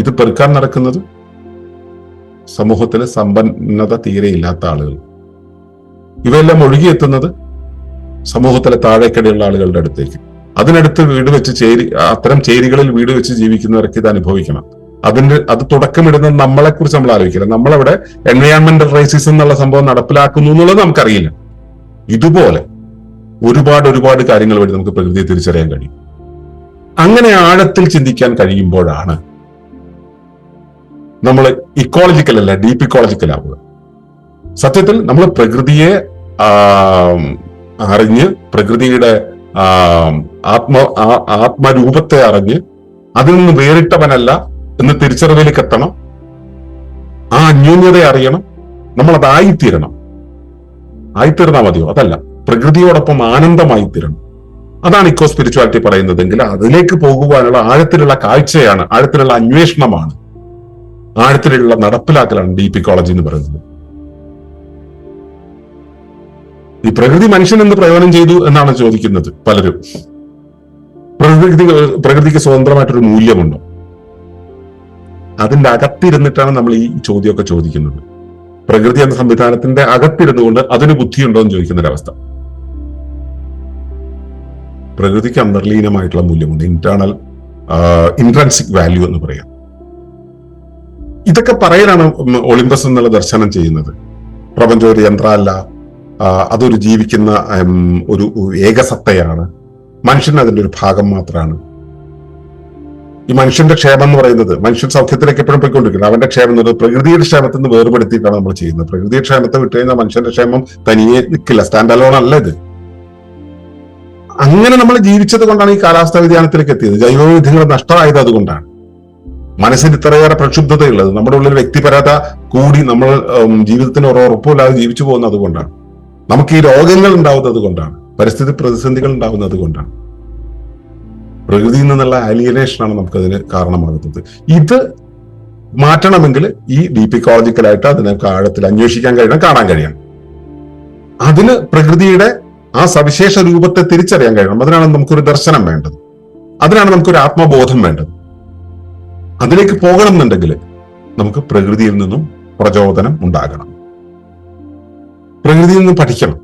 ഇത് പെറുക്കാൻ നടക്കുന്നത് സമൂഹത്തിലെ സമ്പന്നത തീരെ ഇല്ലാത്ത ആളുകൾ. ഇവയെല്ലാം ഒഴുകിയെത്തുന്നത് സമൂഹത്തിലെ താഴേക്കടിയുള്ള ആളുകളുടെ അടുത്തേക്ക്. അതിനടുത്ത് വീട് വെച്ച് അത്തരം ചേരികളിൽ വീട് വെച്ച് ജീവിക്കുന്നവർക്ക് ഇത് അനുഭവിക്കണം. അത് തുടക്കമിടുന്ന നമ്മളെ കുറിച്ച് നമ്മൾ ആലോചിക്കില്ല. നമ്മളവിടെ എൻവയോൺമെന്റൽ റേസിസം എന്നുള്ള സംഭവം നടപ്പിലാക്കുന്നു എന്നുള്ളത് നമുക്കറിയില്ല. ഇതുപോലെ ഒരുപാട് കാര്യങ്ങൾ വഴി നമുക്ക് പ്രകൃതിയെ തിരിച്ചറിയാൻ കഴിയും. അങ്ങനെ ആഴത്തിൽ ചിന്തിക്കാൻ കഴിയുമ്പോഴാണ് നമ്മൾ ഇക്കോളജിക്കൽ അല്ല, ഡീപ്പ് ഇക്കോളജിക്കൽ ആവുക. സത്യത്തിൽ നമ്മൾ പ്രകൃതിയെ അറിഞ്ഞ്, പ്രകൃതിയുടെ ആത്മരൂപത്തെ അറിഞ്ഞ് അതിൽ നിന്ന് വേറിട്ടവനല്ല എന്ന് തിരിച്ചറിവിലേക്ക് എത്തണം. ആ അന്യോന്യതയെ അറിയണം. നമ്മൾ അതായിത്തീരണം. ആയിത്തീർന്നാ മതിയോ? അതല്ല, പ്രകൃതിയോടൊപ്പം ആനന്ദമായി തീരണം. അതാണ് ഇക്കോ സ്പിരിച്വാലിറ്റി പറയുന്നതെങ്കിൽ അതിലേക്ക് പോകുവാനുള്ള ആഴത്തിലുള്ള കാഴ്ചയാണ്, ആഴത്തിലുള്ള അന്വേഷണമാണ്, ആഴത്തിലുള്ള നടപ്പിലാക്കലാണ് ഡീപ്പ് ഇക്കോളജി എന്ന് പറയുന്നത്. ഈ പ്രകൃതി മനുഷ്യൻ എന്ന് പ്രയോജനം ചെയ്തു എന്നാണ് ചോദിക്കുന്നത് പലരും. പ്രകൃതിക്ക് സ്വതന്ത്രമായിട്ടൊരു മൂല്യമുണ്ടോ? അതിന്റെ അകത്തിരുന്നിട്ടാണ് നമ്മൾ ഈ ചോദ്യമൊക്കെ ചോദിക്കുന്നത്. പ്രകൃതി എന്ന സംവിധാനത്തിന്റെ അകത്തിരുന്നുകൊണ്ട് അതിന് ബുദ്ധിയുണ്ടോ എന്ന് ചോദിക്കുന്ന ഒരവസ്ഥ. പ്രകൃതിക്ക് അന്തർലീനമായിട്ടുള്ള മൂല്യമുണ്ട്, ഇൻട്രൻസിക് വാല്യൂ എന്ന് പറയാം. ഇതൊക്കെ പറയലാണ് ഒളിമ്പസ് എന്നുള്ള ദർശനം ചെയ്യുന്നത്. പ്രപഞ്ചം ഒരു യന്ത്രമല്ല, അതൊരു ജീവിക്കുന്ന ഒരു ഏകസത്തയാണ്, മനുഷ്യൻ അതിന്റെ ഒരു ഭാഗം മാത്രമാണ്. ഈ മനുഷ്യന്റെ ക്ഷേമം എന്ന് പറയുന്നത്, മനുഷ്യൻ സൗഖ്യത്തിലേക്ക് എപ്പോഴും പോയിക്കൊണ്ടിരിക്കുന്നത്, അവന്റെ ക്ഷേമം എന്ന് പറയുന്നത് പ്രകൃതിയുടെ ക്ഷേമത്തിൽ നിന്ന് വേർപെടുത്തിയിട്ടാണ് നമ്മൾ ചെയ്യുന്നത്. പ്രകൃതിയുടെ ക്ഷേമത്തെ വിട്ടു കഴിഞ്ഞാൽ മനുഷ്യന്റെ ക്ഷേമം തനിയെ നിൽക്കില്ല, സ്റ്റാൻഡ് അലോൺ അല്ല ഇത്. അങ്ങനെ നമ്മൾ ജീവിച്ചത് കൊണ്ടാണ് ഈ കാലാവസ്ഥാ വ്യതിയാനത്തിലേക്ക് എത്തിയത്. ജൈവവൈവിധ്യങ്ങൾ നഷ്ടമായത് അതുകൊണ്ടാണ്. മനസ്സിന് ഇത്രയേറെ പ്രക്ഷുബ്ധതയുള്ളത്, നമ്മുടെ ഉള്ളിൽ വ്യക്തിപരത കൂടി നമ്മൾ ജീവിതത്തിന് ഒരു ഉറപ്പില്ലാതെ ജീവിച്ചു പോകുന്നത് അതുകൊണ്ടാണ്. നമുക്ക് ഈ രോഗങ്ങൾ ഉണ്ടാവുന്നത് കൊണ്ടാണ്, പരിസ്ഥിതി പ്രതിസന്ധികൾ ഉണ്ടാവുന്നത് കൊണ്ടാണ്. പ്രകൃതിയിൽ നിന്നുള്ള ആലിയനേഷനാണ് നമുക്കതിന് കാരണമാകുന്നത്. ഇത് മാറ്റണമെങ്കിൽ ഈ ഡീപ്പ് ഇക്കോളജിക്കലായിട്ട് അതിനൊക്കെ ആഴത്തിൽ അന്വേഷിക്കാൻ കഴിയണം, കാണാൻ കഴിയണം. അതിന് പ്രകൃതിയുടെ ആ സവിശേഷ രൂപത്തെ തിരിച്ചറിയാൻ കഴിയണം. അതിനാണ് നമുക്കൊരു ദർശനം വേണ്ടത്, അതിനാണ് നമുക്കൊരു ആത്മബോധം വേണ്ടത്. അതിലേക്ക് പോകണം എന്നുണ്ടെങ്കിൽ നമുക്ക് പ്രകൃതിയിൽ നിന്നും പ്രചോദനം ഉണ്ടാകണം, പ്രകൃതിയിൽ നിന്ന് പഠിക്കണം,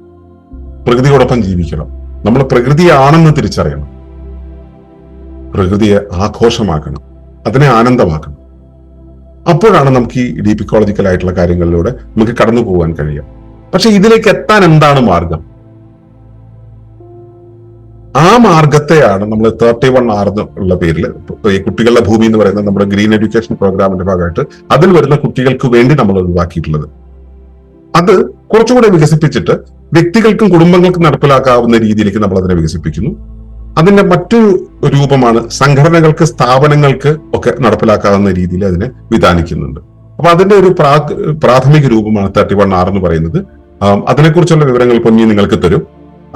പ്രകൃതിയോടൊപ്പം ജീവിക്കണം. നമ്മൾ പ്രകൃതിയാണെന്ന് തിരിച്ചറിയണം, പ്രകൃതിയെ ആഘോഷമാക്കണം, അതിനെ ആനന്ദമാക്കണം. അപ്പോഴാണ് നമുക്ക് ഈ ഡീപ്പ് ഇക്കോളജിക്കൽ ആയിട്ടുള്ള കാര്യങ്ങളിലൂടെ നമുക്ക് കടന്നു പോകാൻ കഴിയുക. പക്ഷെ ഇതിലേക്ക് എത്താൻ എന്താണ് മാർഗം? ആ മാർഗത്തെയാണ് നമ്മൾ 31R എന്നുള്ള പേരിൽ ഈ കുട്ടികളുടെ ഭൂമി എന്ന് പറയുന്ന നമ്മുടെ ഗ്രീൻ എഡ്യൂക്കേഷൻ പ്രോഗ്രാമിന്റെ ഭാഗമായിട്ട് അതിൽ വരുന്ന കുട്ടികൾക്ക് വേണ്ടി നമ്മൾ ഒഴിവാക്കിയിട്ടുള്ളത്. അത് കുറച്ചുകൂടെ വികസിപ്പിച്ചിട്ട് വ്യക്തികൾക്കും കുടുംബങ്ങൾക്കും നടപ്പിലാക്കാവുന്ന രീതിയിലേക്ക് നമ്മൾ അതിനെ വികസിപ്പിക്കുന്നു. അതിന്റെ മറ്റൊരു രൂപമാണ് സംഘടനകൾക്ക്, സ്ഥാപനങ്ങൾക്ക് ഒക്കെ നടപ്പിലാക്കാവുന്ന രീതിയിൽ അതിനെ വിധാനിക്കുന്നുണ്ട്. അപ്പൊ അതിന്റെ ഒരു പ്രാഥമിക രൂപമാണ് 31R എന്ന് പറയുന്നത്. അതിനെക്കുറിച്ചുള്ള വിവരങ്ങൾ പൊന്നി നിങ്ങൾക്ക് തരും.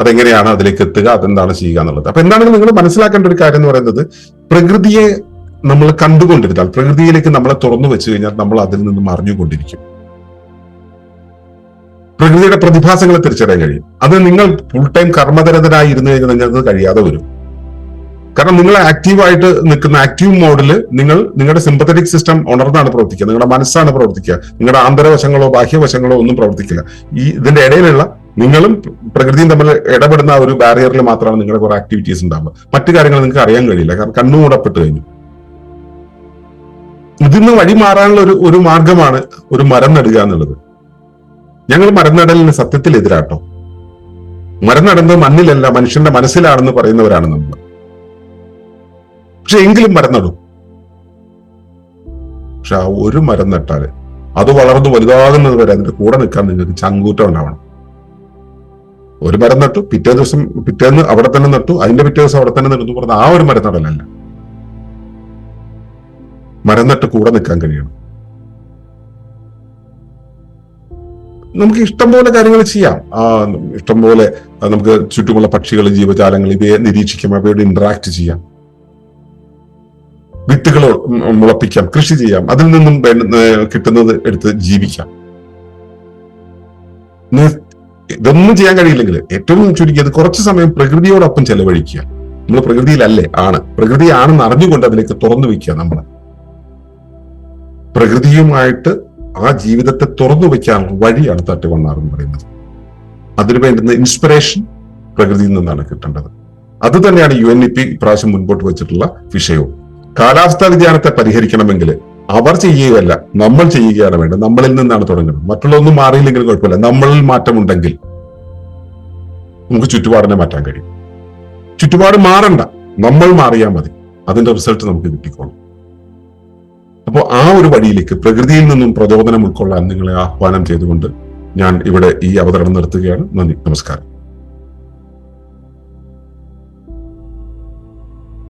അതെങ്ങനെയാണ് അതിലേക്ക് എത്തുക, അതെന്താണ് ചെയ്യുക എന്നുള്ളത്. അപ്പൊ എന്താണെങ്കിലും നിങ്ങൾ മനസ്സിലാക്കേണ്ട ഒരു കാര്യം എന്ന് പറയുന്നത്, പ്രകൃതിയെ നമ്മൾ കണ്ടുകൊണ്ടിരുന്നാൽ, പ്രകൃതിയിലേക്ക് നമ്മളെ തുറന്നു വെച്ച് കഴിഞ്ഞാൽ നമ്മൾ അതിൽ നിന്നും അറിഞ്ഞുകൊണ്ടിരിക്കും. പ്രകൃതിയുടെ പ്രതിഭാസങ്ങളെ തിരിച്ചറിയാൻ കഴിയും. അത് നിങ്ങൾ ഫുൾ ടൈം കർമ്മതരതരായി ഇരുന്ന് കഴിഞ്ഞാൽ നിങ്ങൾക്ക് കഴിയാതെ വരും. കാരണം നിങ്ങൾ ആക്റ്റീവായിട്ട് നിൽക്കുന്ന ആക്റ്റീവ് മോഡിൽ നിങ്ങളുടെ സിമ്പത്തറ്റിക് സിസ്റ്റം ഉണർന്നാണ് പ്രവർത്തിക്കുക, നിങ്ങളുടെ മനസ്സാണ് പ്രവർത്തിക്കുക, നിങ്ങളുടെ ആന്തരവശങ്ങളോ ബാഹ്യവശങ്ങളോ ഒന്നും പ്രവർത്തിക്കില്ല. ഇതിന്റെ ഇടയിലുള്ള നിങ്ങളും പ്രകൃതിയും തമ്മിൽ ഇടപെടുന്ന ഒരു ബാരിയറിൽ മാത്രമാണ് നിങ്ങളുടെ കുറെ ആക്ടിവിറ്റീസ് ഉണ്ടാവുക. മറ്റു കാര്യങ്ങൾ നിങ്ങൾക്ക് അറിയാൻ കഴിയില്ല, കാരണം കണ്ണുമൂടപ്പെട്ട് കഴിഞ്ഞു. ഇതിന്ന് വഴി മാറാനുള്ള ഒരു മാർഗമാണ് ഒരു മരം നടുക എന്നുള്ളത്. ഞങ്ങൾ മരം നടലിന് സത്യത്തിൽ എതിരാട്ടോ. മരം നടുന്നത് മണ്ണിലല്ല, മനുഷ്യന്റെ മനസ്സിലാണെന്ന് പറയുന്നവരാണ് നമ്മൾ. പക്ഷെ എങ്കിലും മരം നടും. പക്ഷെ ആ ഒരു മരം നട്ടാല് അത് വളർന്നു വലുതാകുന്നത് വരെ അതിന്റെ കൂടെ നിൽക്കാൻ നിങ്ങൾക്ക് ചങ്കൂറ്റം ഉണ്ടാവണം. ഒരു മരം നട്ടു, പിറ്റേന്ന് അവിടെ തന്നെ നട്ടു, അതിന്റെ പിറ്റേ ദിവസം അവിടെ തന്നെ നട്ടു പറഞ്ഞ ആ ഒരു മരം നടലല്ല. മരം നട്ട് കൂടെ നിൽക്കാൻ കഴിയണം. നമുക്ക് ഇഷ്ടംപോലെ കാര്യങ്ങൾ ചെയ്യാം. ഇഷ്ടംപോലെ നമുക്ക് ചുറ്റുമുള്ള പക്ഷികൾ, ജീവജാലങ്ങൾ ഇവയെ നിരീക്ഷിക്കാം, അവയോട് ഇന്ററാക്ട് ചെയ്യാം, വിത്തുകൾ മുളപ്പിക്കാം, കൃഷി ചെയ്യാം, അതിൽ നിന്നും കിട്ടുന്നത് എടുത്ത് ജീവിക്കാം. ഇതൊന്നും ചെയ്യാൻ കഴിയില്ലെങ്കിൽ ഏറ്റവും ചുരുക്കിയത് കുറച്ചു സമയം പ്രകൃതിയോടൊപ്പം ചെലവഴിക്കുക. നമ്മൾ പ്രകൃതിയിലല്ലേ ആണ്, പ്രകൃതിയാണെന്ന് അറിഞ്ഞുകൊണ്ട് അതിലേക്ക് തുറന്നു വയ്ക്കുക. നമ്മൾ പ്രകൃതിയുമായിട്ട് ആ ജീവിതത്തെ തുറന്നു വയ്ക്കാനുള്ള വഴിയാണ് 31 എന്ന് പറയുന്നത്. അതിനു വേണ്ടുന്ന ഇൻസ്പിറേഷൻ പ്രകൃതിയിൽ നിന്നാണ് കിട്ടേണ്ടത്. അത് തന്നെയാണ് UNEP ഇപ്രാവശ്യം മുൻപോട്ട് വെച്ചിട്ടുള്ള വിഷയവും. കാലാവസ്ഥാ വ്യതിയാനത്തെ പരിഹരിക്കണമെങ്കിൽ അവർ ചെയ്യുകയല്ല, നമ്മൾ ചെയ്യുകയാണ് വേണ്ടത്. നമ്മളിൽ നിന്നാണ് തുടങ്ങുന്നത്. മറ്റുള്ളതൊന്നും മാറിയില്ലെങ്കിൽ കുഴപ്പമില്ല, നമ്മളിൽ മാറ്റമുണ്ടെങ്കിൽ നമുക്ക് ചുറ്റുപാടിനെ മാറ്റാൻ കഴിയും. ചുറ്റുപാട് മാറണ്ട, നമ്മൾ മാറിയാൽ മതി, അതിന്റെ റിസൾട്ട് നമുക്ക് കിട്ടിക്കോളും. അപ്പോൾ ആ ഒരു വഴിയിലേക്ക് പ്രകൃതിയിൽ നിന്നും പ്രചോദനം ഉൾക്കൊള്ളാൻ നിങ്ങളെ ആഹ്വാനം ചെയ്തുകൊണ്ട് ഞാൻ ഇവിടെ ഈ അവതരണം നിർത്തുകയാണ്. നന്ദി, നമസ്കാരം.